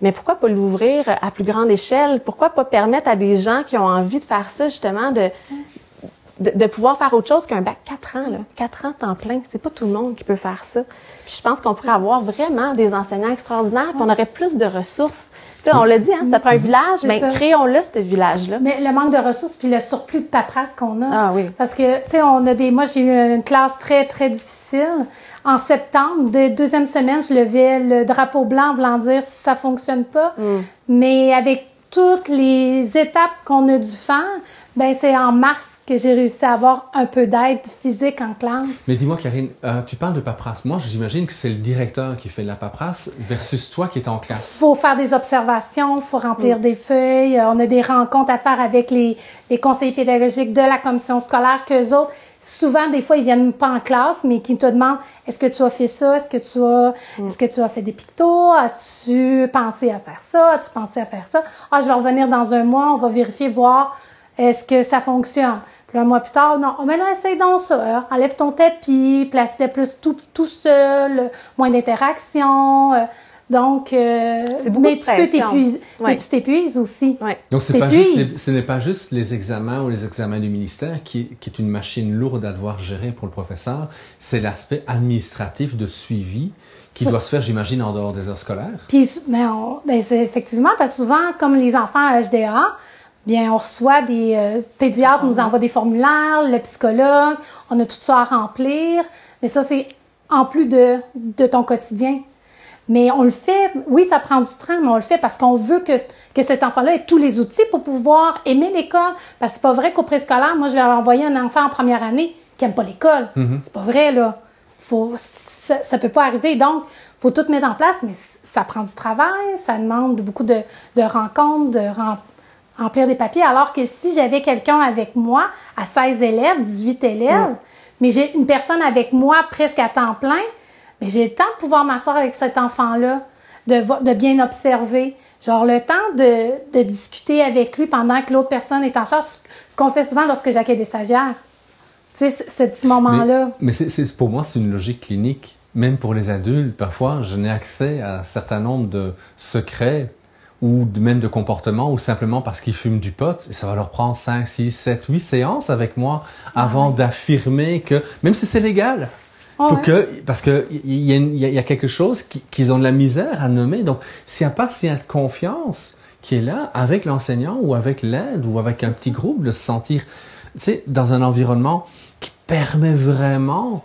Speaker 3: Mais pourquoi pas l'ouvrir à plus grande échelle? Pourquoi pas permettre à des gens qui ont envie de faire ça, justement, de pouvoir faire autre chose qu'un bac 4 ans, là. 4 ans temps plein. C'est pas tout le monde qui peut faire ça. Puis je pense qu'on pourrait avoir vraiment des enseignants extraordinaires, puis on aurait plus de ressources. Tu sais, on l'a dit, hein, ça prend un village, mais créons-le, ce village-là.
Speaker 2: Mais le manque de ressources puis le surplus de paperasse qu'on a.
Speaker 3: Ah oui.
Speaker 2: Parce que, tu sais, moi, j'ai eu une classe très, très difficile. En septembre, deuxième semaine, je levais le drapeau blanc, voulant dire si ça fonctionne pas. Mais avec toutes les étapes qu'on a dû faire, ben c'est en mars que j'ai réussi à avoir un peu d'aide physique en classe.
Speaker 1: Mais dis-moi, Karine, tu parles de paperasse. Moi, j'imagine que c'est le directeur qui fait de la paperasse versus toi qui es en classe.
Speaker 2: Il faut faire des observations, il faut remplir des feuilles. On a des rencontres à faire avec les conseillers pédagogiques de la commission scolaire qu'eux autres, souvent, des fois, ils viennent pas en classe, mais qui te demandent, est-ce que tu as fait ça? Est-ce que tu as fait des pictos? As-tu pensé à faire ça? As-tu pensé à faire ça? Ah, je vais revenir dans un mois, on va vérifier, voir est-ce que ça fonctionne. Puis un mois plus tard, non, mais là, essaye donc ça. Hein. Enlève ton tapis, place-le plus tout seul, moins d'interaction. Donc, mais tu peux t'épuiser. Mais tu t'épuises aussi.
Speaker 3: Ouais.
Speaker 1: Donc, ce n'est pas juste les examens ou les examens du ministère qui est une machine lourde à devoir gérer pour le professeur. C'est l'aspect administratif de suivi qui doit se faire, j'imagine, en dehors des heures scolaires.
Speaker 2: Puis, c'est effectivement, parce que souvent, comme les enfants à HDA, bien, on reçoit des pédiatres nous envoient des formulaires, le psychologue, on a tout ça à remplir. Mais ça, c'est en plus de ton quotidien. Mais on le fait, oui, ça prend du temps, mais on le fait parce qu'on veut que cet enfant-là ait tous les outils pour pouvoir aimer l'école. Parce que c'est pas vrai qu'au préscolaire, moi, je vais envoyer un enfant en première année qui aime pas l'école. C'est pas vrai, là. Ça peut pas arriver. Donc, faut tout mettre en place, mais ça prend du travail, ça demande beaucoup de rencontres, de remplir des papiers. Alors que si j'avais quelqu'un avec moi à 16 élèves, 18 élèves, mais j'ai une personne avec moi presque à temps plein, mais j'ai le temps de pouvoir m'asseoir avec cet enfant-là, de bien observer, genre le temps de discuter avec lui pendant que l'autre personne est en charge, ce qu'on fait souvent lorsque j'accueille des stagiaires. Tu sais, ce petit moment-là.
Speaker 1: Mais pour moi, c'est une logique clinique. Même pour les adultes, parfois, je n'ai accès à un certain nombre de secrets ou même de comportements, ou simplement parce qu'ils fument du pot, et ça va leur prendre 5, 6, 7, 8 séances avec moi avant d'affirmer que, même si c'est légal, parce que il y a quelque chose qu'ils ont de la misère à nommer. Donc, s'il n'y a pas de confiance qui est là avec l'enseignant ou avec l'aide ou avec un petit groupe, de se sentir, tu sais, dans un environnement qui permet vraiment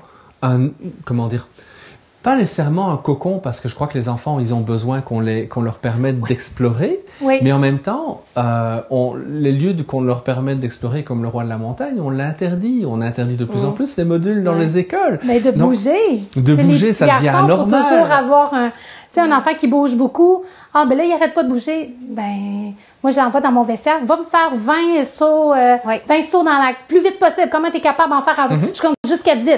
Speaker 1: pas nécessairement un cocon, parce que je crois que les enfants, ils ont besoin qu'on leur permette d'explorer, mais en même temps, les lieux qu'on leur permette d'explorer, comme le Roi de la Montagne, on l'interdit. On interdit de plus en plus les modules dans les écoles.
Speaker 2: Mais bouger.
Speaker 1: De bouger, ça devient anormal.
Speaker 2: Il faut toujours avoir un enfant qui bouge beaucoup. Ah, ben là, il n'arrête pas de bouger. Ben, moi, je l'envoie dans mon vestiaire. Va me faire 20 sauts, 20 sauts dans la plus vite possible. Comment tu es capable d'en faire? Je compte jusqu'à 10.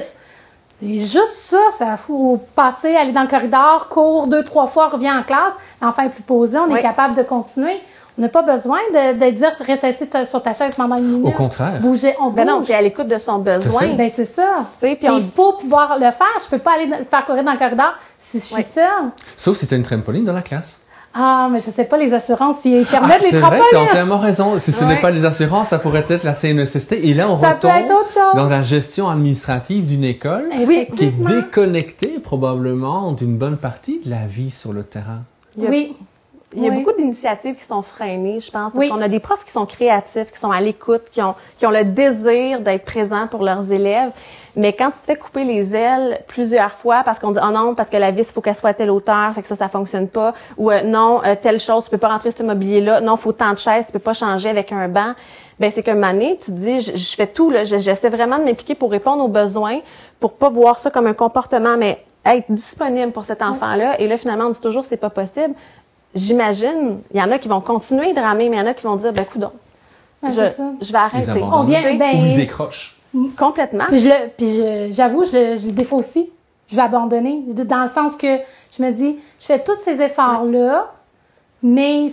Speaker 2: Et juste ça faut passer, aller dans le corridor, court 2-3 fois, revient en classe, l'enfant est plus posé, on est capable de continuer. On n'a pas besoin de dire reste assis sur ta chaise pendant une minute.
Speaker 1: Au contraire.
Speaker 2: Bouger, on bouge.
Speaker 3: Ben non, puis à l'écoute de son besoin.
Speaker 2: Ben c'est ça. Puis il faut pouvoir le faire. Je peux pas aller le faire courir dans le corridor si je suis seule.
Speaker 1: Sauf si tu as une trampoline dans la classe.
Speaker 2: Ah, mais je sais pas les assurances s'ils permettent les trampolines.
Speaker 1: C'est vrai, tu as entièrement raison. Si ce n'est pas les assurances, ça pourrait être la CNESST. Et là, on retombe dans la gestion administrative d'une école qui est déconnectée probablement d'une bonne partie de la vie sur le terrain.
Speaker 3: Il y a beaucoup d'initiatives qui sont freinées, je pense, parce qu'on a des profs qui sont créatifs, qui sont à l'écoute, qui ont le désir d'être présents pour leurs élèves. Mais quand tu te fais couper les ailes plusieurs fois parce qu'on dit « Oh non, parce que la vis, il faut qu'elle soit à telle hauteur, fait que ça fonctionne pas. » Ou « Non, telle chose, tu peux pas rentrer ce mobilier-là. Non, il faut tant de chaises, tu peux pas changer avec un banc. » ben c'est qu'un moment donné, tu te dis, je fais tout, là, j'essaie vraiment de m'impliquer pour répondre aux besoins, pour pas voir ça comme un comportement, mais être disponible pour cet enfant-là. Et là, finalement, on dit toujours, c'est pas possible. J'imagine, il y en a qui vont continuer de ramer, mais il y en a qui vont dire, ben coudonc, je vais arrêter.
Speaker 1: On vient, ou ils décrochent.
Speaker 3: Complètement.
Speaker 2: J'avoue, je le défaut aussi. Je vais abandonner. Dans le sens que je me dis, je fais tous ces efforts-là, mais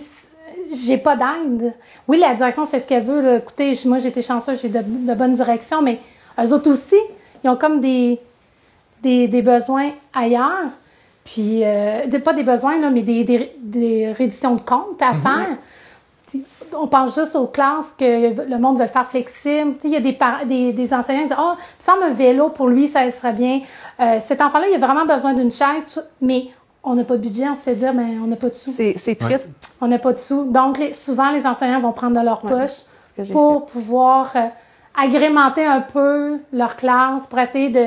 Speaker 2: j'ai pas d'aide. Oui, la direction fait ce qu'elle veut. Là. Écoutez, moi, j'ai été chanceuse, j'ai de bonnes directions, mais eux autres aussi, ils ont comme des besoins ailleurs. Puis, pas des besoins, là, mais des redditions de comptes à faire. On pense juste aux classes que le monde veut le faire flexible. Il y a des enseignants qui disent « Ah, ça me vélo, pour lui, ça serait bien. Cet enfant-là, il a vraiment besoin d'une chaise. » Mais on n'a pas de budget, on se fait dire « Mais on n'a pas de sous. »
Speaker 3: C'est triste.
Speaker 2: On n'a pas de sous. Donc, souvent, les enseignants vont prendre de leur poche pour pouvoir agrémenter un peu leur classe, pour essayer de,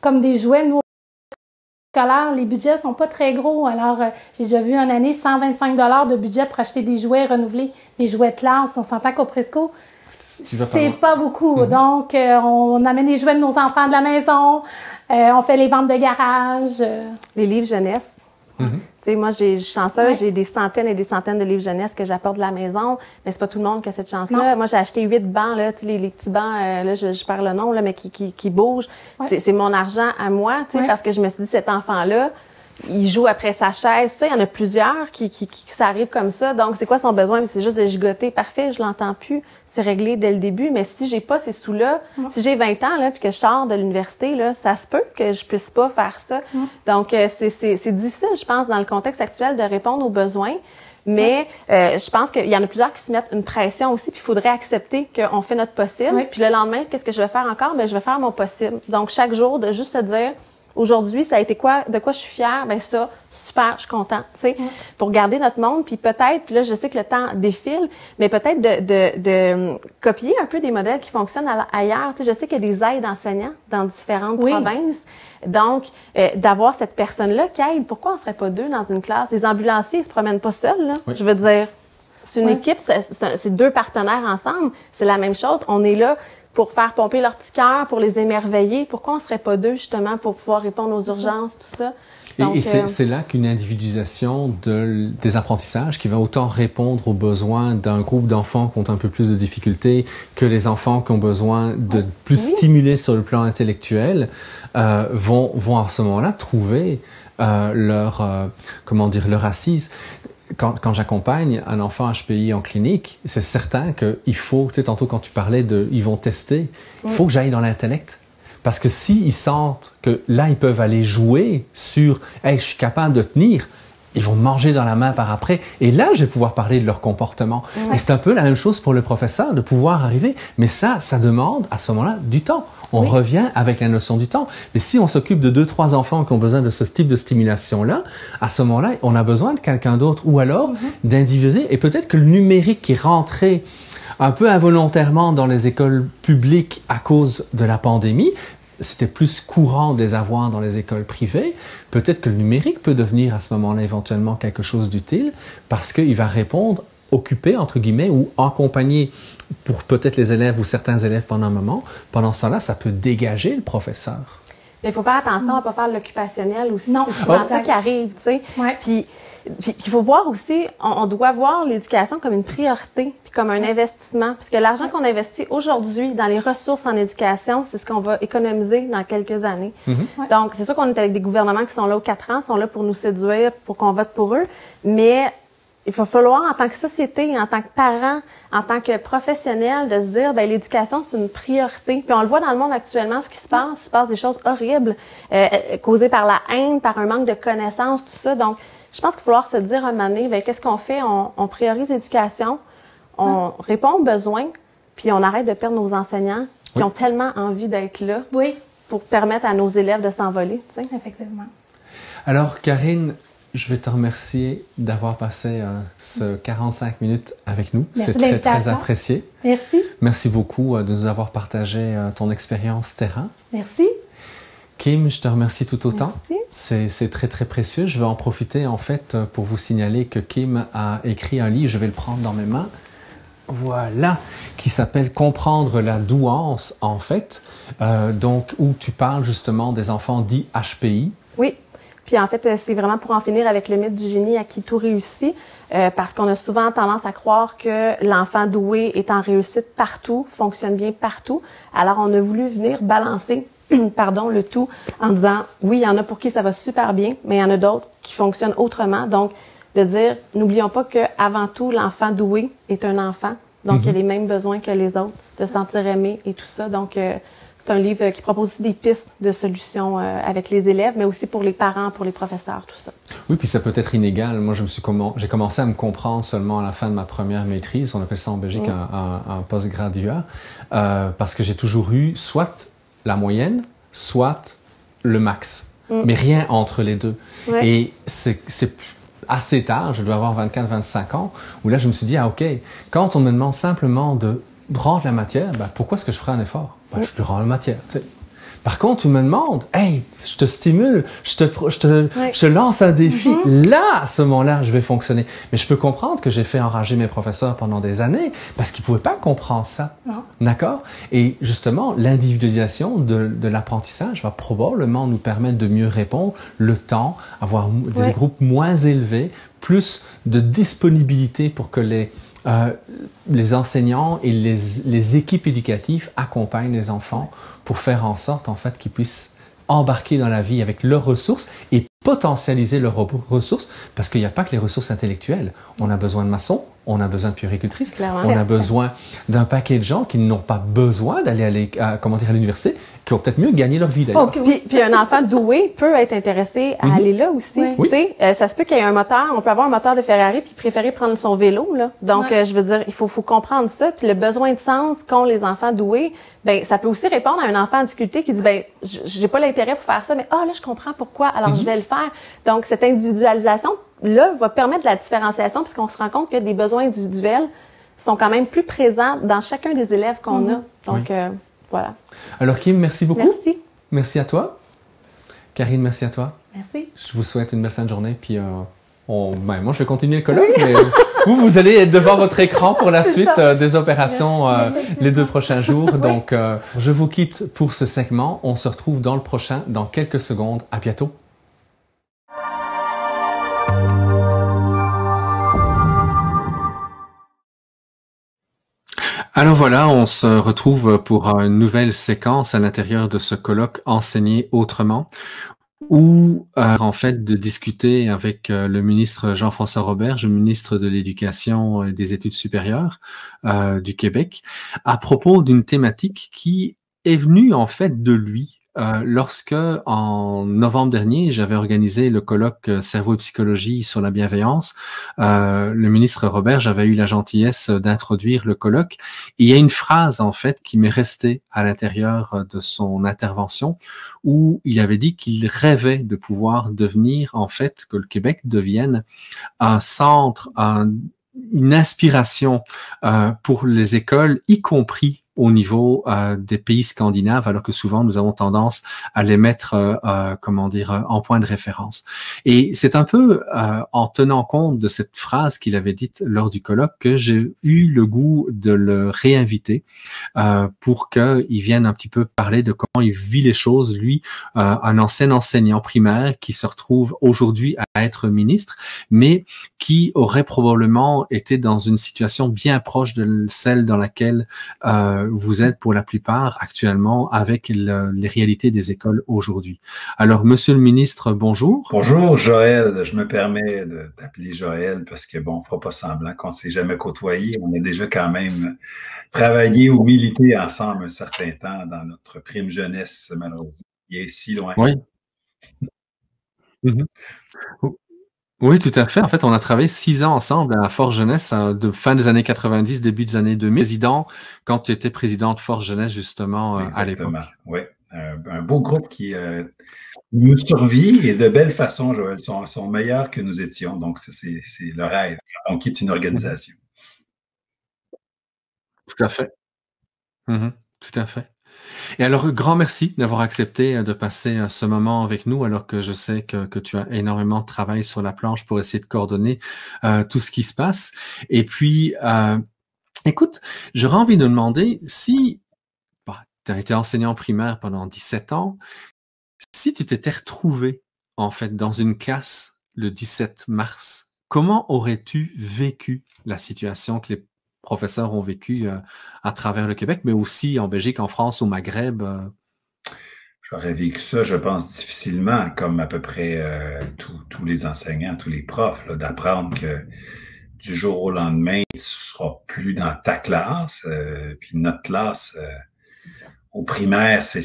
Speaker 2: comme des jouets, nous, scolaire, les budgets sont pas très gros. Alors, j'ai déjà vu une année 125 $ de budget pour acheter des jouets renouvelés, des jouets de classe. On s'entend qu'au Presco, c'est pas beaucoup. Donc, on amène les jouets de nos enfants de la maison, on fait les ventes de garage.
Speaker 3: Les livres jeunesse. Tu sais, moi, j'ai chanceuse, j'ai des centaines et des centaines de livres jeunesse que j'apporte de la maison, mais c'est pas tout le monde qui a cette chance-là. Moi, j'ai acheté 8 bancs, là, tu sais, les petits bancs, là, je perds le nom, là, mais qui bougent. C'est mon argent à moi, tu sais, parce que je me suis dit, cet enfant-là, il joue après sa chaise, tu sais, il y en a plusieurs qui s'arrivent comme ça. Donc, c'est quoi son besoin? C'est juste de gigoter. Parfait, je l'entends plus. C'est réglé dès le début. Mais si j'ai pas ces sous-là, si j'ai 20 ans, là, puis que je sors de l'université, là, ça se peut que je puisse pas faire ça. Donc, c'est difficile, je pense, dans le contexte actuel de répondre aux besoins. Mais je pense qu'il y en a plusieurs qui se mettent une pression aussi, puis il faudrait accepter qu'on fait notre possible. Puis le lendemain, qu'est-ce que je vais faire encore? Ben, je vais faire mon possible. Donc, chaque jour, de juste se dire, aujourd'hui, ça a été quoi? De quoi je suis fière? Ben ça, super, je suis contente, tu sais, pour garder notre monde. Puis peut-être, puis là, je sais que le temps défile, mais peut-être de copier un peu des modèles qui fonctionnent ailleurs. Tu sais, je sais qu'il y a des aides enseignants dans différentes provinces. Donc, d'avoir cette personne-là qui aide, pourquoi on serait pas deux dans une classe? Les ambulanciers, ils se promènent pas seuls, là. Je veux dire, c'est une équipe, c'est deux partenaires ensemble. C'est la même chose. On est là pour faire pomper leur petit cœur, pour les émerveiller. Pourquoi on ne serait pas deux, justement, pour pouvoir répondre aux urgences, tout ça? Donc,
Speaker 1: et c'est là qu'une individualisation des apprentissages qui va autant répondre aux besoins d'un groupe d'enfants qui ont un peu plus de difficultés que les enfants qui ont besoin de plus stimuler sur le plan intellectuel vont à ce moment-là trouver leur assise. Quand j'accompagne un enfant HPI en clinique, c'est certain qu'il faut, tu sais, tantôt quand tu parlais ils vont tester, il faut que j'aille dans l'intellect. Parce que s'ils sentent que là, ils peuvent aller jouer sur « Hey, je suis capable de tenir », ils vont me manger dans la main par après. Et là, je vais pouvoir parler de leur comportement. Et c'est un peu la même chose pour le professeur, de pouvoir arriver. Mais ça demande à ce moment-là du temps. On revient avec la notion du temps. Mais si on s'occupe de 2-3 enfants qui ont besoin de ce type de stimulation-là, à ce moment-là, on a besoin de quelqu'un d'autre. Ou alors d'individualiser. Et peut-être que le numérique qui est rentré un peu involontairement dans les écoles publiques à cause de la pandémie, c'était plus courant de les avoir dans les écoles privées. Peut-être que le numérique peut devenir à ce moment-là éventuellement quelque chose d'utile parce qu'il va répondre, occuper entre guillemets ou accompagner pour peut-être les élèves ou certains élèves pendant un moment. Pendant ce temps-là, ça peut dégager le professeur.
Speaker 3: Mais il faut faire attention à ne pas faire l'occupationnel aussi. Non, c'est ça qui arrive, tu sais. Puis il faut voir aussi, on doit voir l'éducation comme une priorité, puis comme un investissement. Parce que l'argent qu'on investit aujourd'hui dans les ressources en éducation, c'est ce qu'on va économiser dans quelques années. Donc, c'est sûr qu'on est avec des gouvernements qui sont là aux 4 ans, sont là pour nous séduire, pour qu'on vote pour eux. Mais il va falloir, en tant que société, en tant que parents, en tant que professionnels, de se dire, ben l'éducation, c'est une priorité. Puis on le voit dans le monde actuellement, ce qui se passe. Il se passe des choses horribles, causées par la haine, par un manque de connaissances, tout ça. Donc, je pense qu'il va falloir se dire à un moment donné, bien, qu'est-ce qu'on fait? On priorise l'éducation, on répond aux besoins, puis on arrête de perdre nos enseignants qui ont tellement envie d'être là pour permettre à nos élèves de s'envoler. Tu sais?
Speaker 2: Effectivement.
Speaker 1: Alors, Karine, je vais te remercier d'avoir passé ce 45 minutes avec nous. C'est très, très apprécié.
Speaker 2: Merci.
Speaker 1: Merci beaucoup de nous avoir partagé ton expérience terrain.
Speaker 2: Merci.
Speaker 1: Kim, je te remercie tout autant.
Speaker 2: Merci.
Speaker 1: C'est très, très précieux. Je vais en profiter, en fait, pour vous signaler que Kim a écrit un livre. Je vais le prendre dans mes mains. Voilà. qui s'appelle Comprendre la douance, en fait, donc où tu parles justement des enfants dits HPI.
Speaker 3: Oui. Puis en fait, c'est vraiment pour en finir avec le mythe du génie à qui tout réussit, parce qu'on a souvent tendance à croire que l'enfant doué est en réussite partout, fonctionne bien partout. Alors on a voulu venir balancer pardon, le tout en disant, oui, il y en a pour qui ça va super bien, mais il y en a d'autres qui fonctionnent autrement. Donc, de dire, n'oublions pas qu'avant tout, l'enfant doué est un enfant, donc il a les mêmes besoins que les autres, de se sentir aimé et tout ça. Donc, c'est un livre qui propose aussi des pistes de solutions avec les élèves, mais aussi pour les parents, pour les professeurs, tout ça.
Speaker 1: Oui, puis ça peut être inégal. Moi, j'ai commencé à me comprendre seulement à la fin de ma première maîtrise, on appelle ça en Belgique un postgraduat, parce que j'ai toujours eu soit la moyenne, soit le max, mais rien entre les deux.
Speaker 3: Ouais.
Speaker 1: Et c'est assez tard, je dois avoir 24-25 ans, où là, je me suis dit, ah ok, quand on me demande simplement de rendre la matière, ben, pourquoi est-ce que je ferais un effort? Ben, je te rends la matière, tu sais. Par contre, tu me demandes, hey, je te stimule, je te lance un défi. Là, à ce moment-là, je vais fonctionner. Mais je peux comprendre que j'ai fait enrager mes professeurs pendant des années parce qu'ils ne pouvaient pas comprendre ça. D'accord? Et justement, l'individualisation de l'apprentissage va probablement nous permettre de mieux répondre, le temps, avoir des groupes moins élevés, plus de disponibilité pour que les enseignants et les équipes éducatives accompagnent les enfants pour faire en sorte, en fait, qu'ils puissent embarquer dans la vie avec leurs ressources et potentialiser leurs ressources, parce qu'il n'y a pas que les ressources intellectuelles. On a besoin de maçons, on a besoin de puéricultrices, on a besoin d'un paquet de gens qui n'ont pas besoin d'aller à l'université, qui ont peut-être mieux gagné leur vie d'ailleurs.
Speaker 3: Puis un enfant doué peut être intéressé à aller là aussi.
Speaker 1: Oui.
Speaker 3: Ça se peut qu'il y ait un moteur, on peut avoir un moteur de Ferrari puis préférer prendre son vélo. Là. Donc, je veux dire, il faut comprendre ça. Puis le besoin de sens qu'ont les enfants doués, ben ça peut aussi répondre à un enfant en difficulté qui dit, ben j'ai pas l'intérêt pour faire ça, mais là, je comprends pourquoi, alors je vais le faire. Donc, cette individualisation-là va permettre de la différenciation puisqu'on se rend compte que des besoins individuels sont quand même plus présents dans chacun des élèves qu'on a. Donc, voilà.
Speaker 1: Alors, Kim, merci beaucoup.
Speaker 3: Merci.
Speaker 1: Merci à toi. Karine, merci à toi.
Speaker 2: Merci.
Speaker 1: Je vous souhaite une belle fin de journée. Puis, moi, je vais continuer le colloque, mais vous allez être devant votre écran pour la suite des opérations les 2 prochains jours. Donc, je vous quitte pour ce segment. On se retrouve dans le prochain, dans quelques secondes. À bientôt. Alors voilà, on se retrouve pour une nouvelle séquence à l'intérieur de ce colloque Enseigner autrement, où en fait de discuter avec le ministre Jean-François Roberge, le ministre de l'Éducation et des Études supérieures du Québec, à propos d'une thématique qui est venue en fait de lui. Lorsque, en novembre dernier, j'avais organisé le colloque Cerveau et psychologie sur la bienveillance, le ministre Roberge avait eu la gentillesse d'introduire le colloque. Et il y a une phrase, en fait, qui m'est restée à l'intérieur de son intervention, où il avait dit qu'il rêvait de pouvoir devenir, en fait, que le Québec devienne un centre, une inspiration pour les écoles, y compris au niveau des pays scandinaves, alors que souvent nous avons tendance à les mettre, en point de référence. Et c'est un peu en tenant compte de cette phrase qu'il avait dite lors du colloque que j'ai eu le goût de le réinviter pour qu'il vienne un petit peu parler de comment il vit les choses, lui, un ancien enseignant primaire qui se retrouve aujourd'hui à être ministre, mais qui aurait probablement été dans une situation bien proche de celle dans laquelle vous êtes pour la plupart actuellement avec les réalités des écoles aujourd'hui. Alors, Monsieur le ministre, bonjour.
Speaker 4: Bonjour, Joël. Je me permets d'appeler Joël parce que, bon, on ne fera pas semblant qu'on ne s'est jamais côtoyé. On a déjà quand même travaillé ou milité ensemble un certain temps dans notre prime jeunesse, malheureusement. Il est si loin.
Speaker 1: Oui. Oui, tout à fait. En fait, on a travaillé 6 ans ensemble à Force Jeunesse, de fin des années 90, début des années 2000. Président, quand tu étais président de Force Jeunesse, justement, à l'époque.
Speaker 4: Oui. Un beau groupe qui nous survit et de belle façon, Joël, sont meilleurs que nous étions. Donc, c'est le rêve quand on quitte une organisation.
Speaker 1: Tout à fait. Tout à fait. Et alors, grand merci d'avoir accepté de passer ce moment avec nous, alors que je sais que tu as énormément de travail sur la planche pour essayer de coordonner tout ce qui se passe. Et puis, Écoute, j'aurais envie de demander si tu as été enseignant primaire pendant 17 ans, si tu t'étais retrouvé en fait dans une classe le 17 mars, comment aurais-tu vécu la situation que les professeurs ont vécue à travers le Québec, mais aussi en Belgique, en France, au Maghreb?
Speaker 4: J'aurais vécu ça, je pense, difficilement, comme à peu près tous les enseignants, tous les profs, d'apprendre que du jour au lendemain, tu ne seras plus dans ta classe. Puis notre classe, au primaire, c'est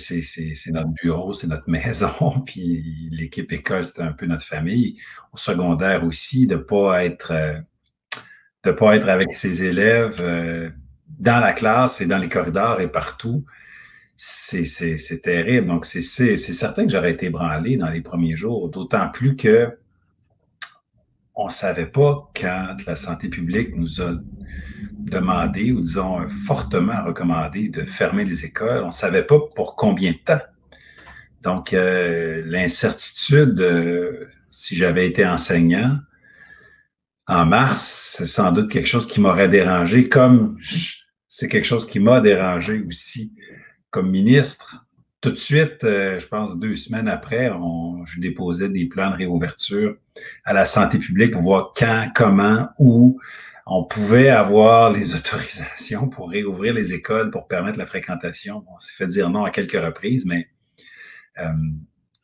Speaker 4: notre bureau, c'est notre maison. Puis l'équipe école, c'est un peu notre famille. Au secondaire aussi, de ne pas être avec ses élèves dans la classe et dans les corridors et partout. C'est terrible. Donc, c'est certain que j'aurais été ébranlé dans les premiers jours, d'autant plus que on ne savait pas quand la santé publique nous a demandé, ou disons fortement recommandé, de fermer les écoles. On ne savait pas pour combien de temps. Donc, l'incertitude, si j'avais été enseignant en mars, c'est sans doute quelque chose qui m'aurait dérangé, comme c'est quelque chose qui m'a dérangé aussi comme ministre. Tout de suite, je pense 2 semaines après, je déposais des plans de réouverture à la santé publique pour voir quand, comment, où on pouvait avoir les autorisations pour réouvrir les écoles, pour permettre la fréquentation. On s'est fait dire non à quelques reprises, mais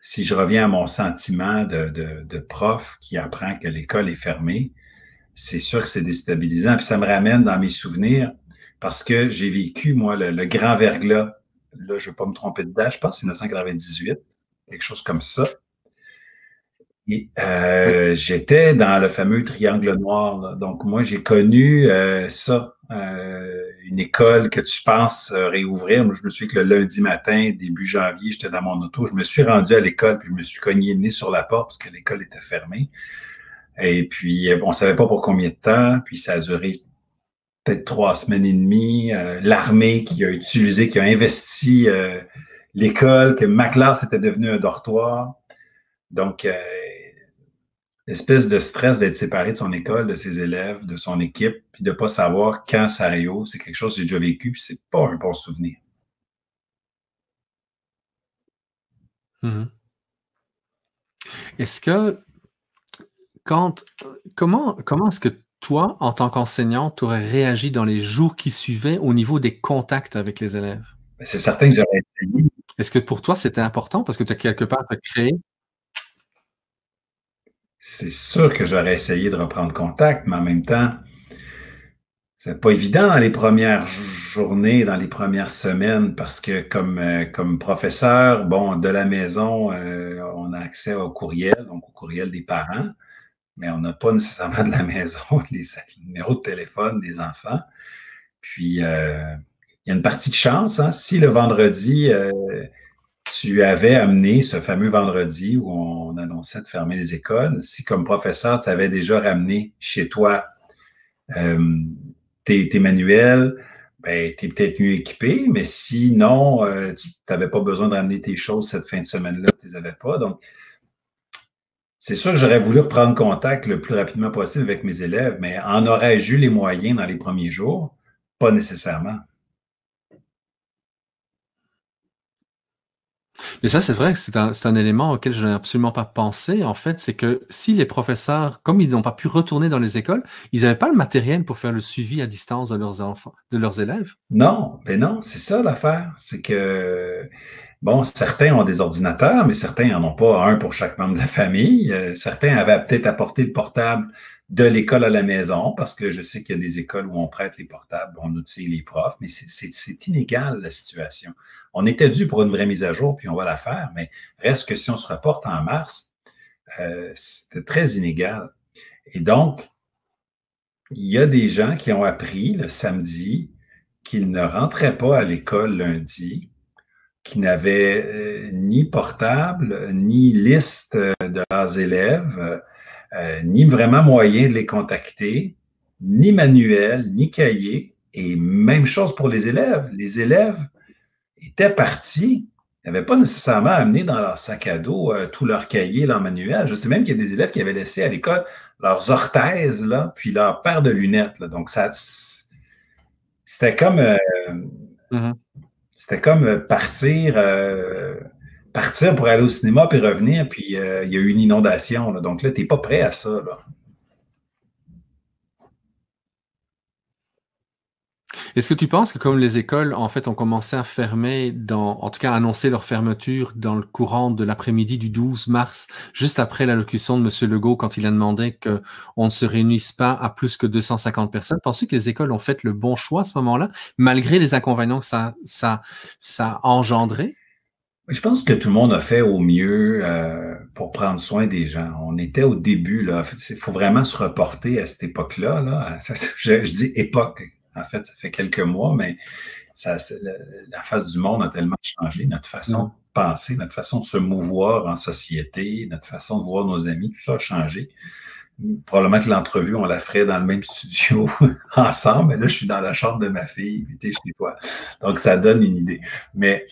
Speaker 4: si je reviens à mon sentiment de prof qui apprend que l'école est fermée, c'est sûr que c'est déstabilisant. Puis ça me ramène dans mes souvenirs parce que j'ai vécu, moi, le grand verglas. Là, je ne veux pas me tromper de date, je pense que c'est 1998, quelque chose comme ça. Et j'étais dans le fameux triangle noir, là. Donc, moi, j'ai connu ça, une école que tu penses réouvrir. Moi, je me souviens que le lundi matin, début janvier, j'étais dans mon auto. Je me suis rendu à l'école, puis je me suis cogné le nez sur la porte parce que l'école était fermée. Et puis, on ne savait pas pour combien de temps. Puis, ça a duré peut-être 3 semaines et demie. L'armée qui a investi l'école, que ma classe était devenue un dortoir. Donc, l'espèce de stress d'être séparé de son école, de ses élèves, de son équipe, puis de ne pas savoir quand ça réouvre, c'est quelque chose que j'ai déjà vécu, puis c'est pas un bon souvenir.
Speaker 1: Est-ce que, comment est-ce que toi, en tant qu'enseignant, tu aurais réagi dans les jours qui suivaient au niveau des contacts avec les élèves?
Speaker 4: C'est certain que j'aurais essayé.
Speaker 1: Est-ce que pour toi, c'était important parce que tu as quelque part créé?
Speaker 4: C'est sûr que j'aurais essayé de reprendre contact, mais en même temps, c'est pas évident dans les premières journées, dans les premières semaines, parce que comme professeur, bon, de la maison, on a accès au courriel, donc au courriel des parents, mais on n'a pas nécessairement de la maison les numéros de téléphone des enfants. Puis, il y a une partie de chance, hein. Si le vendredi, tu avais amené ce fameux vendredi où on annonçait de fermer les écoles, si comme professeur, tu avais déjà ramené chez toi tes manuels, ben, tu es peut-être mieux équipé, mais sinon, tu n'avais pas besoin de ramener tes choses cette fin de semaine-là, tu ne les avais pas. Donc, c'est sûr que j'aurais voulu reprendre contact le plus rapidement possible avec mes élèves, mais en aurais-je eu les moyens dans les premiers jours? Pas nécessairement.
Speaker 1: Mais ça, c'est vrai que c'est un élément auquel je n'ai absolument pas pensé, en fait, c'est que si les professeurs, comme ils n'ont pas pu retourner dans les écoles, ils n'avaient pas le matériel pour faire le suivi à distance de leurs enfants, de leurs élèves.
Speaker 4: Non, mais non, c'est ça l'affaire. C'est que, bon, certains ont des ordinateurs, mais certains n'en ont pas un pour chaque membre de la famille. Certains avaient peut-être apporté le portable de l'école à la maison, parce que je sais qu'il y a des écoles où on prête les portables, on outille les profs, mais c'est inégal la situation. On était dû pour une vraie mise à jour, puis on va la faire, mais reste que si on se reporte en mars, c'était très inégal. Et donc, il y a des gens qui ont appris le samedi qu'ils ne rentraient pas à l'école lundi, qui n'avaient ni portable, ni liste de leurs élèves, ni vraiment moyen de les contacter, ni manuel, ni cahier. Et même chose pour les élèves. Les élèves étaient partis, n'avaient pas nécessairement amené dans leur sac à dos tout leur cahier, leur manuel. Je sais même qu'il y a des élèves qui avaient laissé à l'école leurs orthèses, là, puis leur paire de lunettes. Là. Donc, C'était comme,
Speaker 1: Mhm.
Speaker 4: c'était comme partir pour aller au cinéma puis revenir, puis il y a eu une inondation. Là. Donc là, tu n'es pas prêt à ça. Là.
Speaker 1: Est-ce que tu penses que comme les écoles, en fait, ont commencé à fermer, en tout cas à annoncer leur fermeture dans le courant de l'après-midi du 12 mars, juste après l'allocution de M. Legault, quand il a demandé qu'on ne se réunisse pas à plus que 250 personnes, penses-tu que les écoles ont fait le bon choix à ce moment-là, malgré les inconvénients que ça a engendré?
Speaker 4: Je pense que tout le monde a fait au mieux pour prendre soin des gens. On était au début, là. Il faut vraiment se reporter à cette époque-là. Là. Je dis époque. En fait, ça fait quelques mois, mais la face du monde a tellement changé. Notre façon de penser, notre façon de se mouvoir en société, notre façon de voir nos amis, tout ça a changé. Probablement que l'entrevue, on la ferait dans le même studio ensemble, mais là, je suis dans la chambre de ma fille, tu sais, chez toi. Donc, ça donne une idée. Mais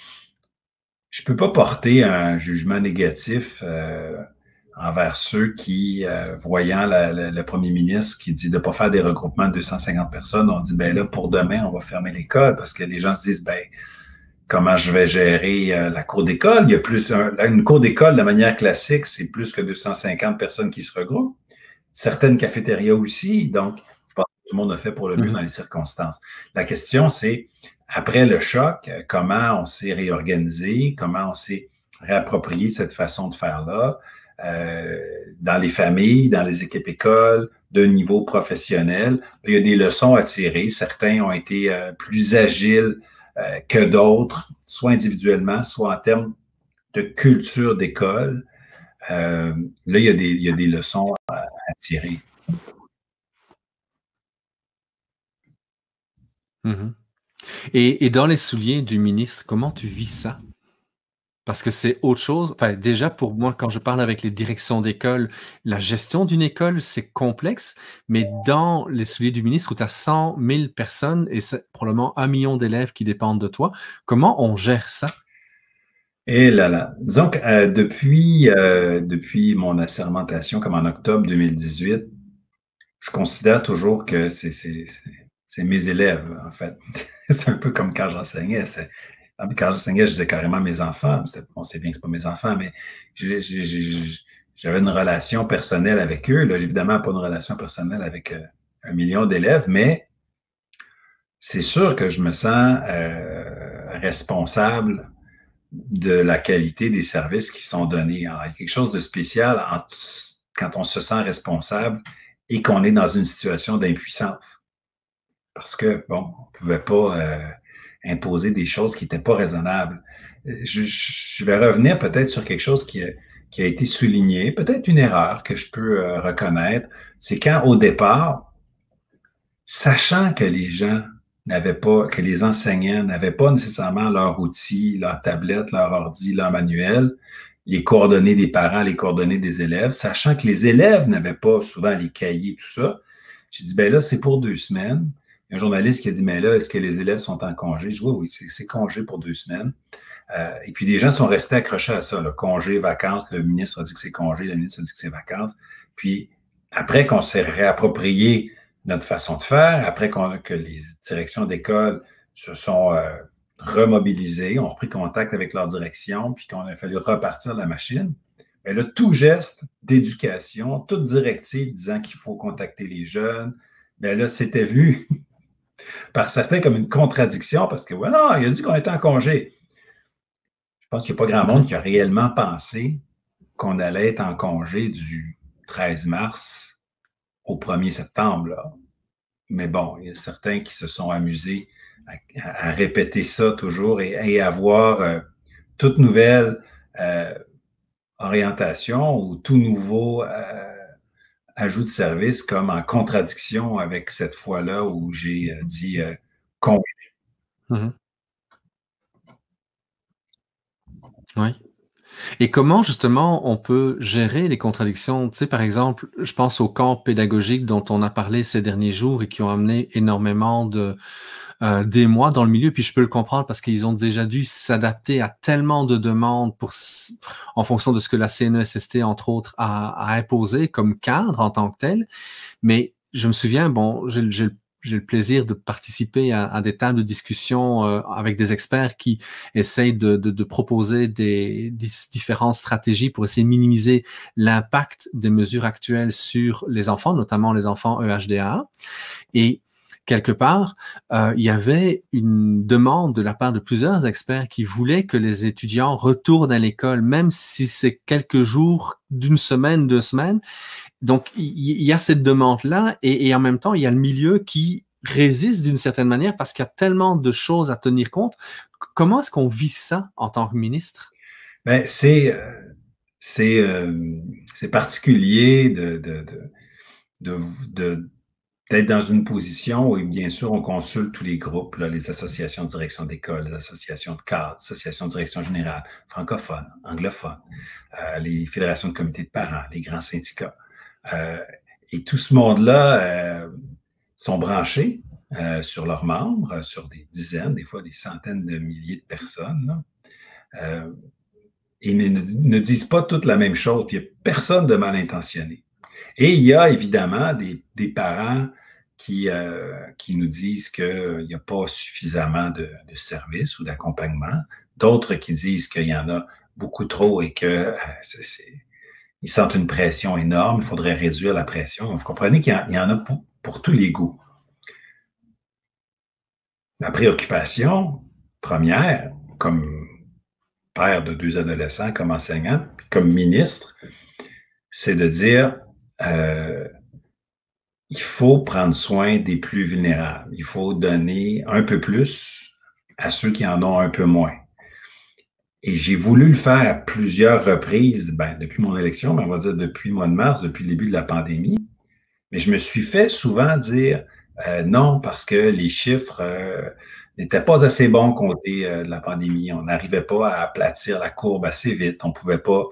Speaker 4: je ne peux pas porter un jugement négatif envers ceux qui, voyant le premier ministre qui dit de ne pas faire des regroupements de 250 personnes, on dit, ben là, pour demain, on va fermer l'école parce que les gens se disent, ben, comment je vais gérer la cour d'école? Il y a plus, une cour d'école, de manière classique, c'est plus que 250 personnes qui se regroupent. Certaines cafétérias aussi. Donc, je pense que tout le monde a fait pour le mieux dans les circonstances. La question, c'est, après le choc, comment on s'est réorganisé, comment on s'est réapproprié cette façon de faire-là dans les familles, dans les équipes écoles, de niveau professionnel. Il y a des leçons à tirer. Certains ont été plus agiles que d'autres, soit individuellement, soit en termes de culture d'école. Là, il y a des leçons à tirer.
Speaker 1: Mm-hmm. Et dans les souliers du ministre, comment tu vis ça? Parce que c'est autre chose. Enfin, déjà, pour moi, quand je parle avec les directions d'école, la gestion d'une école, c'est complexe, mais dans les souliers du ministre, où tu as 100 000 personnes et probablement 1 million d'élèves qui dépendent de toi, comment on gère ça?
Speaker 4: Et là là. Disons que depuis mon assermentation, comme en octobre 2018, je considère toujours que c'est mes élèves, en fait. C'est un peu comme quand j'enseignais. Quand j'enseignais, je disais carrément mes enfants. On sait bien que ce pas mes enfants, mais j'avais une relation personnelle avec eux. Là, j'ai évidemment pas une relation personnelle avec 1 million d'élèves, mais c'est sûr que je me sens responsable de la qualité des services qui sont donnés. Alors, il y a quelque chose de spécial quand on se sent responsable et qu'on est dans une situation d'impuissance. Parce que, bon, on ne pouvait pas imposer des choses qui n'étaient pas raisonnables. Je vais revenir peut-être sur quelque chose qui a été souligné, peut-être une erreur que je peux reconnaître, c'est quand au départ, sachant que les gens que les enseignants n'avaient pas nécessairement leurs outils, leur tablette, leur ordi, leur manuel, les coordonnées des parents, les coordonnées des élèves, sachant que les élèves n'avaient pas souvent les cahiers, tout ça, j'ai dit, ben là, c'est pour 2 semaines. Il y a un journaliste qui a dit, mais là, est-ce que les élèves sont en congé? Je dis, oui, c'est congé pour 2 semaines. Et puis, des gens sont restés accrochés à ça, le congé, vacances. Le ministre a dit que c'est congé, le ministre a dit que c'est vacances. Puis, après qu'on s'est réapproprié notre façon de faire, après que les directions d'école se sont remobilisées, ont repris contact avec leur direction, puis qu'on a fallu repartir la machine, bien là, tout geste d'éducation, toute directive disant qu'il faut contacter les jeunes, bien là, c'était vu par certains comme une contradiction parce que, voilà, il a dit qu'on était en congé. Je pense qu'il n'y a pas grand monde qui a réellement pensé qu'on allait être en congé du 13 mars au 1er septembre. Là. Mais bon, il y a certains qui se sont amusés à répéter ça toujours et à voir toute nouvelle orientation ou tout nouveau ajout de service comme en contradiction avec cette fois-là où j'ai dit congé.
Speaker 1: Mm-hmm. Oui. Et comment, justement, on peut gérer les contradictions? Tu sais, par exemple, je pense aux camps pédagogiques dont on a parlé ces derniers jours et qui ont amené énormément d'émoi dans le milieu. Puis je peux le comprendre parce qu'ils ont déjà dû s'adapter à tellement de demandes en fonction de ce que la CNESST, entre autres, a imposé comme cadre en tant que tel. Mais je me souviens, bon, j'ai j'ai le plaisir de participer à des tables de discussion avec des experts qui essayent de proposer des différentes stratégies pour essayer de minimiser l'impact des mesures actuelles sur les enfants, notamment les enfants EHDA. Et quelque part, il y avait une demande de la part de plusieurs experts qui voulaient que les étudiants retournent à l'école, même si c'est quelques jours, d'une semaine, 2 semaines. Donc, il y a cette demande-là et en même temps, il y a le milieu qui résiste d'une certaine manière parce qu'il y a tellement de choses à tenir compte. Comment est-ce qu'on vit ça en tant que ministre?
Speaker 4: Bien, c'est particulier d'être dans une position où, bien sûr, on consulte tous les groupes, là, les associations de direction d'école, les associations de cadres, associations de direction générale, francophones, anglophones, les fédérations de comités de parents, les grands syndicats. Et tout ce monde-là sont branchés sur leurs membres, sur des dizaines, des fois des centaines de milliers de personnes, là. Et ne disent pas toutes la même chose. Puis il n'y a personne de mal intentionné. Et il y a évidemment des parents qui nous disent qu'il n'y a pas suffisamment de services ou d'accompagnement. D'autres qui disent qu'il y en a beaucoup trop et qu'ils sentent une pression énorme. Il faudrait réduire la pression. Vous comprenez qu'il y en a pour tous les goûts. Ma préoccupation première, comme père de 2 adolescents, comme enseignant, puis comme ministre, c'est de dire il faut prendre soin des plus vulnérables. Il faut donner un peu plus à ceux qui en ont un peu moins. Et j'ai voulu le faire à plusieurs reprises, depuis mon élection, mais on va dire depuis le mois de mars, depuis le début de la pandémie. Mais je me suis fait souvent dire non, parce que les chiffres n'étaient pas assez bons côté de la pandémie. On n'arrivait pas à aplatir la courbe assez vite. On ne pouvait pas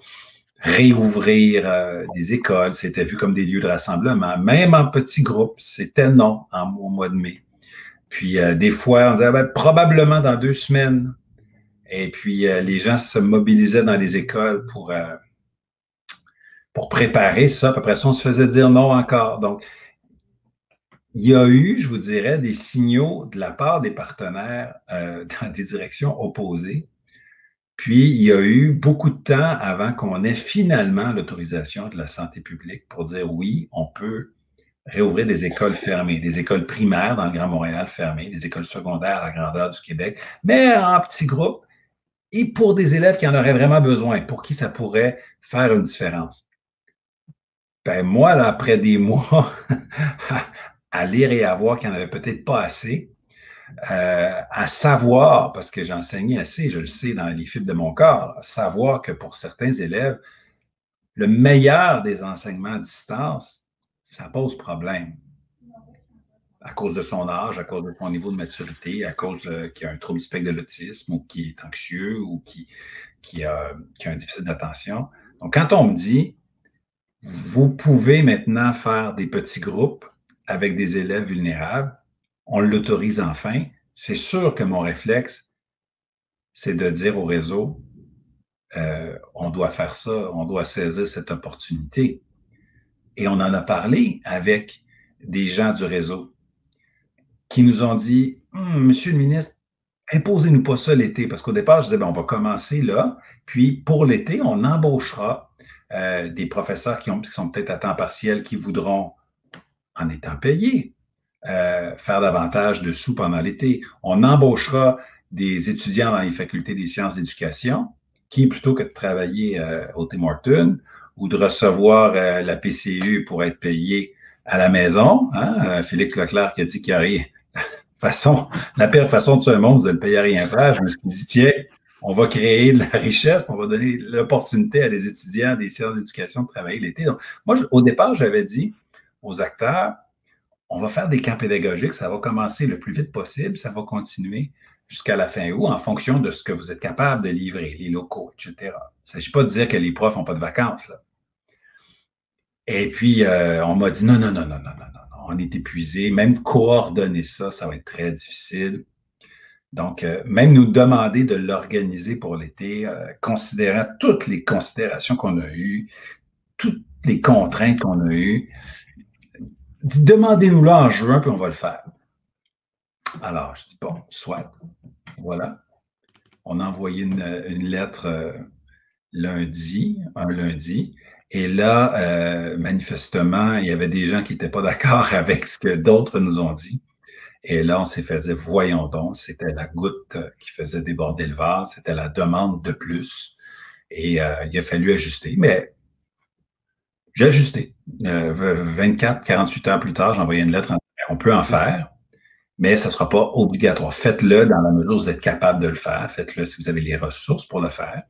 Speaker 4: réouvrir des écoles. C'était vu comme des lieux de rassemblement. Même en petits groupes, c'était non au mois de mai. Puis des fois, on disait probablement dans 2 semaines. Et puis les gens se mobilisaient dans les écoles pour préparer ça. Puis après ça, on se faisait dire non encore. Donc, il y a eu, je vous dirais, des signaux de la part des partenaires dans des directions opposées. Puis, il y a eu beaucoup de temps avant qu'on ait finalement l'autorisation de la santé publique pour dire oui, on peut réouvrir des écoles fermées, des écoles primaires dans le Grand Montréal fermées, des écoles secondaires à la grandeur du Québec, mais en petits groupes et pour des élèves qui en auraient vraiment besoin, pour qui ça pourrait faire une différence. Moi, là, après des mois à lire et à voir qu'il n'y en avait peut-être pas assez, à savoir, parce que j'enseignais assez, je le sais dans les fibres de mon corps, savoir que pour certains élèves, le meilleur des enseignements à distance, ça pose problème. À cause de son âge, à cause de son niveau de maturité, à cause qu'il a un trouble du spectre de l'autisme ou qui est anxieux ou qui a un déficit d'attention. Donc, quand on me dit, vous pouvez maintenant faire des petits groupes avec des élèves vulnérables, on l'autorise enfin, c'est sûr que mon réflexe, c'est de dire au réseau, on doit faire ça, on doit saisir cette opportunité. Et on en a parlé avec des gens du réseau qui nous ont dit, Monsieur le ministre, imposez-nous pas ça l'été, parce qu'au départ, je disais, on va commencer là, puis pour l'été, on embauchera des professeurs qui sont peut-être à temps partiel, qui voudront, en étant payés, faire davantage de sous pendant l'été. On embauchera des étudiants dans les facultés des sciences d'éducation qui, plutôt que de travailler au Tim Hortons ou de recevoir la PCU pour être payé à la maison, Félix Leclerc qui a dit qu'il y a rien. La pire façon de tuer un monde, c'est de le payer à rien faire. Je me suis dit, tiens, on va créer de la richesse, on va donner l'opportunité à des étudiants des sciences d'éducation de travailler l'été. Donc, moi, au départ, j'avais dit aux acteurs, on va faire des camps pédagogiques, ça va commencer le plus vite possible, ça va continuer jusqu'à la fin août en fonction de ce que vous êtes capable de livrer, les locaux, etc. Il ne s'agit pas de dire que les profs n'ont pas de vacances, là. Et puis, on m'a dit non, on est épuisé, même coordonner ça, ça va être très difficile. Donc, même nous demander de l'organiser pour l'été, considérant toutes les considérations qu'on a eues, toutes les contraintes qu'on a eues, demandez-nous là en juin, puis on va le faire. Alors, je dis, bon, soit, voilà. On a envoyé une lettre un lundi, et là, manifestement, il y avait des gens qui n'étaient pas d'accord avec ce que d'autres nous ont dit. Et là, on s'est fait dire, voyons donc, c'était la goutte qui faisait déborder le vase, c'était la demande de plus. Et il a fallu ajuster. Mais j'ai ajusté. 48 heures plus tard, j'ai envoyé une lettre en disant, on peut en faire, mais ça ne sera pas obligatoire. Faites-le dans la mesure où vous êtes capable de le faire. Faites-le si vous avez les ressources pour le faire.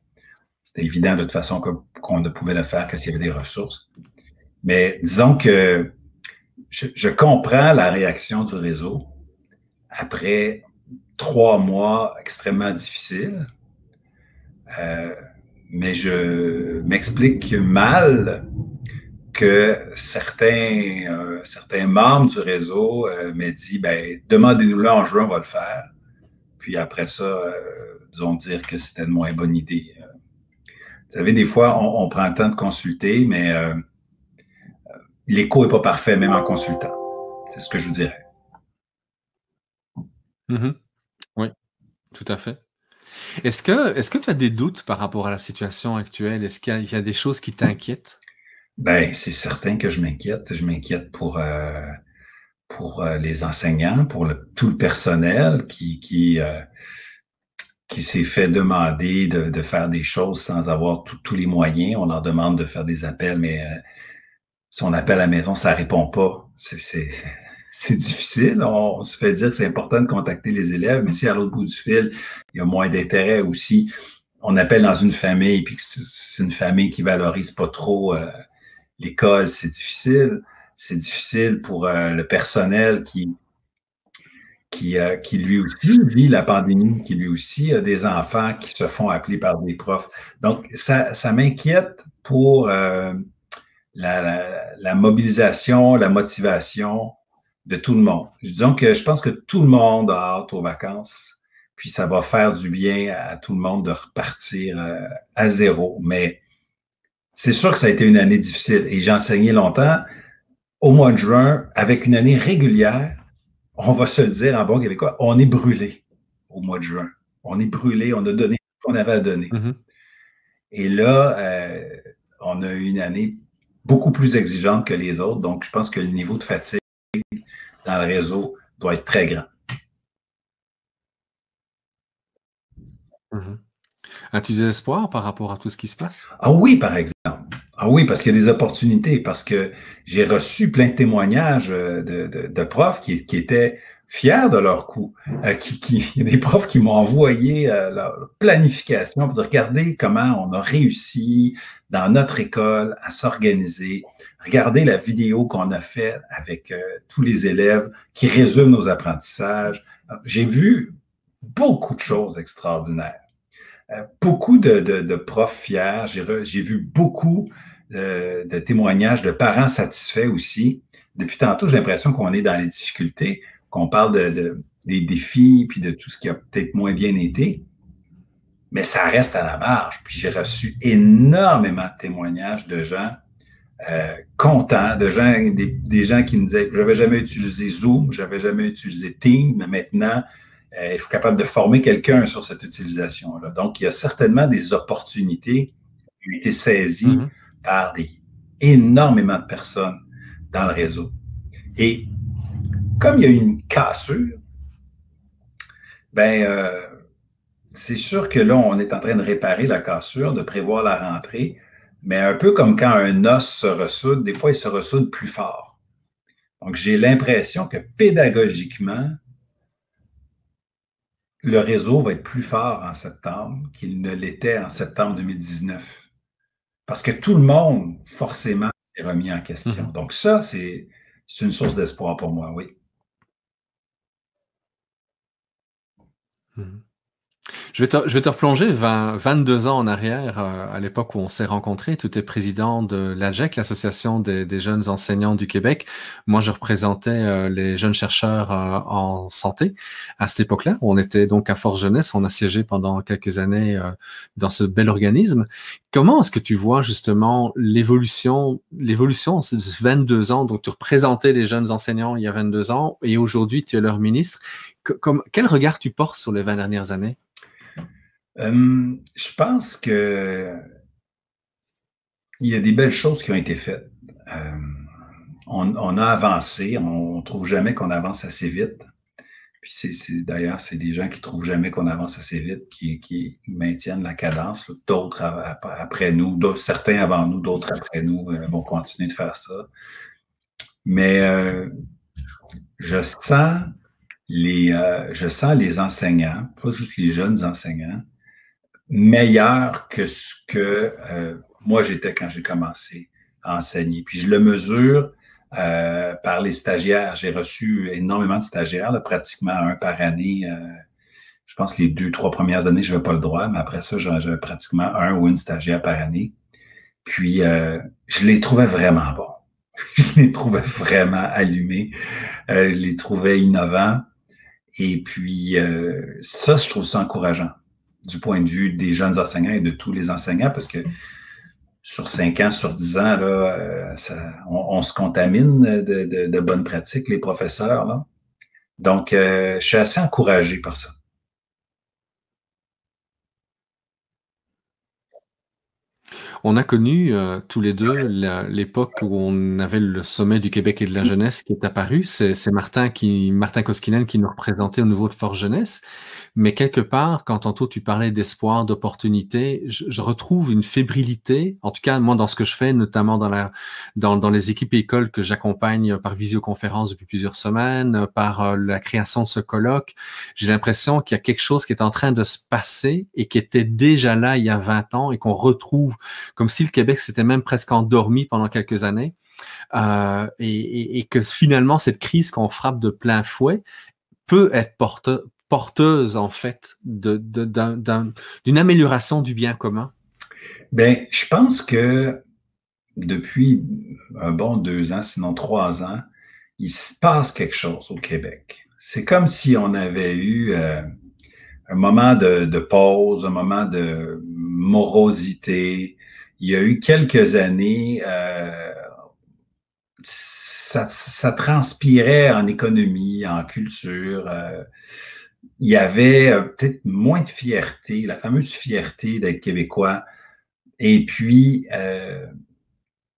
Speaker 4: C'était évident de toute façon qu'on ne pouvait le faire que s'il y avait des ressources. Mais disons que je comprends la réaction du réseau après 3 mois extrêmement difficiles, mais je m'explique mal que certains membres du réseau m'aient dit, ben, demandez-nous-le en juin, on va le faire. Puis après ça, disons dire que c'était une moins bonne idée. Vous savez, des fois, on prend le temps de consulter, mais l'écho n'est pas parfait, même en consultant. C'est ce que je vous dirais.
Speaker 1: Oui, tout à fait. Est-ce que tu as des doutes par rapport à la situation actuelle? Est-ce qu'il y a des choses qui t'inquiètent?
Speaker 4: Ben, c'est certain que je m'inquiète. Je m'inquiète pour les enseignants, pour tout le personnel qui s'est fait demander de faire des choses sans avoir tous les moyens. On leur demande de faire des appels, mais si on appelle à la maison, ça répond pas. C'est difficile. On se fait dire que c'est important de contacter les élèves, mais si à l'autre bout du fil, il y a moins d'intérêt aussi, on appelle dans une famille, puis que c'est une famille qui valorise pas trop l'école, c'est difficile. C'est difficile pour le personnel qui lui aussi vit la pandémie, qui lui aussi a des enfants qui se font appeler par des profs. Donc, ça m'inquiète pour la mobilisation, la motivation de tout le monde. Disons que je pense que tout le monde a hâte aux vacances, puis ça va faire du bien à tout le monde de repartir à zéro. Mais c'est sûr que ça a été une année difficile et j'ai enseigné longtemps. Au mois de juin, avec une année régulière, on va se le dire en bon québécois, on est brûlé au mois de juin. On est brûlé, on a donné ce qu'on avait à donner. Et là, on a eu une année beaucoup plus exigeante que les autres, donc je pense que le niveau de fatigue dans le réseau doit être très grand.
Speaker 1: As-tu des espoirs par rapport à tout ce qui se passe?
Speaker 4: Ah oui, par exemple. Ah oui, parce qu'il y a des opportunités, parce que j'ai reçu plein de témoignages de profs qui étaient fiers de leur coup. Il y a des profs qui m'ont envoyé leur planification pour dire, regardez comment on a réussi dans notre école à s'organiser. Regardez la vidéo qu'on a faite avec tous les élèves qui résument nos apprentissages. J'ai vu beaucoup de choses extraordinaires. Beaucoup de profs fiers. J'ai vu beaucoup de témoignages de parents satisfaits aussi. Depuis tantôt, j'ai l'impression qu'on est dans les difficultés, qu'on parle des défis puis de tout ce qui a peut-être moins bien été, mais ça reste à la marge. Puis j'ai reçu énormément de témoignages de gens contents, des gens qui me disaient « j'avais jamais utilisé Zoom, j'avais jamais utilisé Teams, mais maintenant, je suis capable de former quelqu'un sur cette utilisation-là. » Donc, il y a certainement des opportunités qui ont été saisies par énormément de personnes dans le réseau. Et comme il y a eu une cassure, c'est sûr que là, on est en train de réparer la cassure, de prévoir la rentrée, mais un peu comme quand un os se ressoude, des fois, il se ressoude plus fort. Donc, j'ai l'impression que pédagogiquement, le réseau va être plus fort en septembre qu'il ne l'était en septembre 2019. Parce que tout le monde, forcément, s'est remis en question. Donc ça, c'est une source d'espoir pour moi, oui.
Speaker 1: Je vais te replonger 22 ans en arrière, à l'époque où on s'est rencontrés. Tu étais président de l'AGEC, l'Association des jeunes enseignants du Québec. Moi, je représentais les jeunes chercheurs en santé à cette époque-là. On était donc à Force Jeunesse. On a siégé pendant quelques années dans ce bel organisme. Comment est-ce que tu vois justement l'évolution de ces 22 ans? Donc, tu représentais les jeunes enseignants il y a 22 ans et aujourd'hui, tu es leur ministre. Quel regard tu portes sur les 20 dernières années?
Speaker 4: Je pense que il y a des belles choses qui ont été faites. On a avancé, on trouve jamais qu'on avance assez vite. Puis d'ailleurs, c'est des gens qui trouvent jamais qu'on avance assez vite, qui maintiennent la cadence. D'autres après nous, certains avant nous, d'autres après nous vont continuer de faire ça. Mais je sens les enseignants, pas juste les jeunes enseignants, meilleurs que ce que moi j'étais quand j'ai commencé à enseigner. Puis je le mesure par les stagiaires. J'ai reçu énormément de stagiaires, là, pratiquement un par année. Je pense que les 2-3 premières années, je n'avais pas le droit, mais après ça, j'avais pratiquement un ou une stagiaire par année. Puis je les trouvais vraiment bons. Je les trouvais vraiment allumés. Je les trouvais innovants. Et puis ça, je trouve ça encourageant du point de vue des jeunes enseignants et de tous les enseignants, parce que sur 5 ans, sur 10 ans, là, on se contamine de bonnes pratiques, les professeurs, là. Donc, je suis assez encouragé par ça.
Speaker 1: On a connu tous les deux l'époque où on avait le sommet du Québec et de la jeunesse qui est apparu. C'est Martin Koskinen qui nous représentait au niveau de Force Jeunesse. Mais quelque part, quand tantôt tu parlais d'espoir, d'opportunité, je retrouve une fébrilité, en tout cas moi dans ce que je fais, notamment dans les équipes écoles que j'accompagne par visioconférence depuis plusieurs semaines, par la création de ce colloque. J'ai l'impression qu'il y a quelque chose qui est en train de se passer et qui était déjà là il y a 20 ans et qu'on retrouve comme si le Québec s'était même presque endormi pendant quelques années. Et que finalement, cette crise qu'on frappe de plein fouet peut être porteuse, en fait, d'une amélioration du bien commun.
Speaker 4: Bien, je pense que depuis un bon 2 ans, sinon 3 ans, il se passe quelque chose au Québec. C'est comme si on avait eu un moment de pause, un moment de morosité. Il y a eu quelques années, ça transpirait en économie, en culture. Il y avait peut-être moins de fierté, la fameuse fierté d'être québécois. Et puis,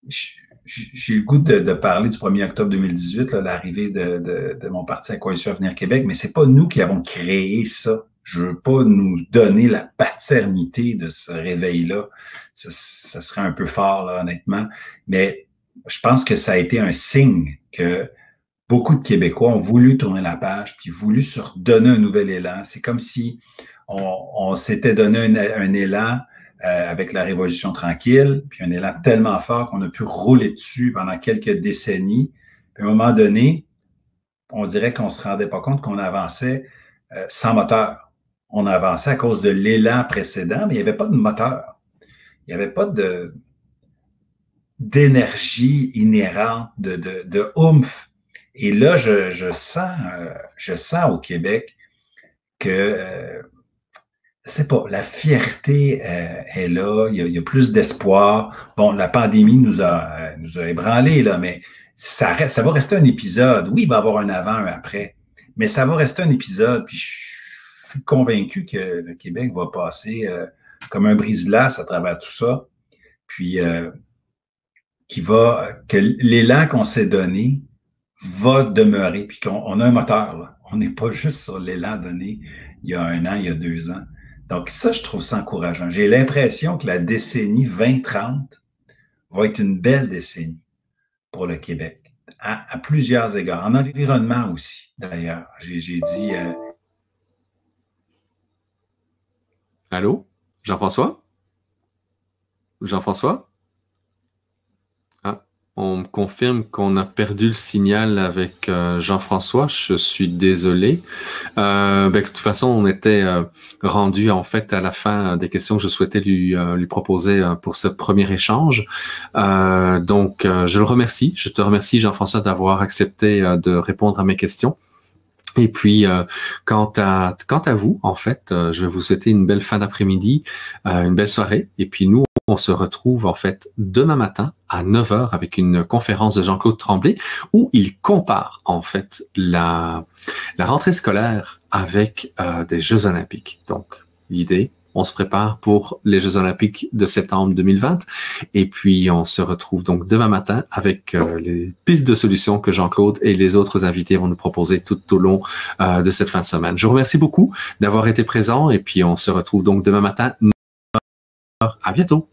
Speaker 4: j'ai le goût de parler du 1er octobre 2018, l'arrivée de mon parti à Coalition Avenir Québec, mais c'est pas nous qui avons créé ça. Je veux pas nous donner la paternité de ce réveil-là. Ça serait un peu fort, là, honnêtement. Mais je pense que ça a été un signe que beaucoup de Québécois ont voulu tourner la page puis voulu se redonner un nouvel élan. C'est comme si on s'était donné un élan avec la Révolution tranquille, puis un élan tellement fort qu'on a pu rouler dessus pendant quelques décennies. Puis à un moment donné, on dirait qu'on ne se rendait pas compte qu'on avançait sans moteur. On avançait à cause de l'élan précédent, mais il n'y avait pas de moteur. Il n'y avait pas d'énergie inhérente, de oomph. Et là, je sens au Québec que c'est pas, la fierté est là, il y a plus d'espoir. Bon, la pandémie nous a ébranlés, là, mais ça va rester un épisode. Oui, il va y avoir un avant, un après, mais ça va rester un épisode. Puis je suis convaincu que le Québec va passer comme un brise-glace à travers tout ça. Puis que l'élan qu'on s'est donné va demeurer, puis qu'on a un moteur, là. On n'est pas juste sur l'élan donné il y a 1 an, il y a 2 ans. Donc ça, je trouve ça encourageant. J'ai l'impression que la décennie 2030 va être une belle décennie pour le Québec, à plusieurs égards. En environnement aussi, d'ailleurs. J'ai dit...
Speaker 1: Allô? Jean-François? Jean-François? Ah, On me confirme qu'on a perdu le signal avec Jean-François. Je suis désolé. De toute façon, on était rendu en fait à la fin des questions que je souhaitais lui proposer pour ce premier échange. Donc, je le remercie. Je te remercie, Jean-François, d'avoir accepté de répondre à mes questions. Et puis, quant à vous, en fait, je vais vous souhaiter une belle fin d'après-midi, une belle soirée. Et puis, nous, on se retrouve, en fait, demain matin à 9h avec une conférence de Jean-Claude Tremblay où il compare, en fait, la rentrée scolaire avec des Jeux olympiques. Donc, l'idée, on se prépare pour les Jeux olympiques de septembre 2020. Et puis, on se retrouve donc demain matin avec les pistes de solutions que Jean-Claude et les autres invités vont nous proposer tout au long de cette fin de semaine. Je vous remercie beaucoup d'avoir été présent et puis on se retrouve donc demain matin. À bientôt.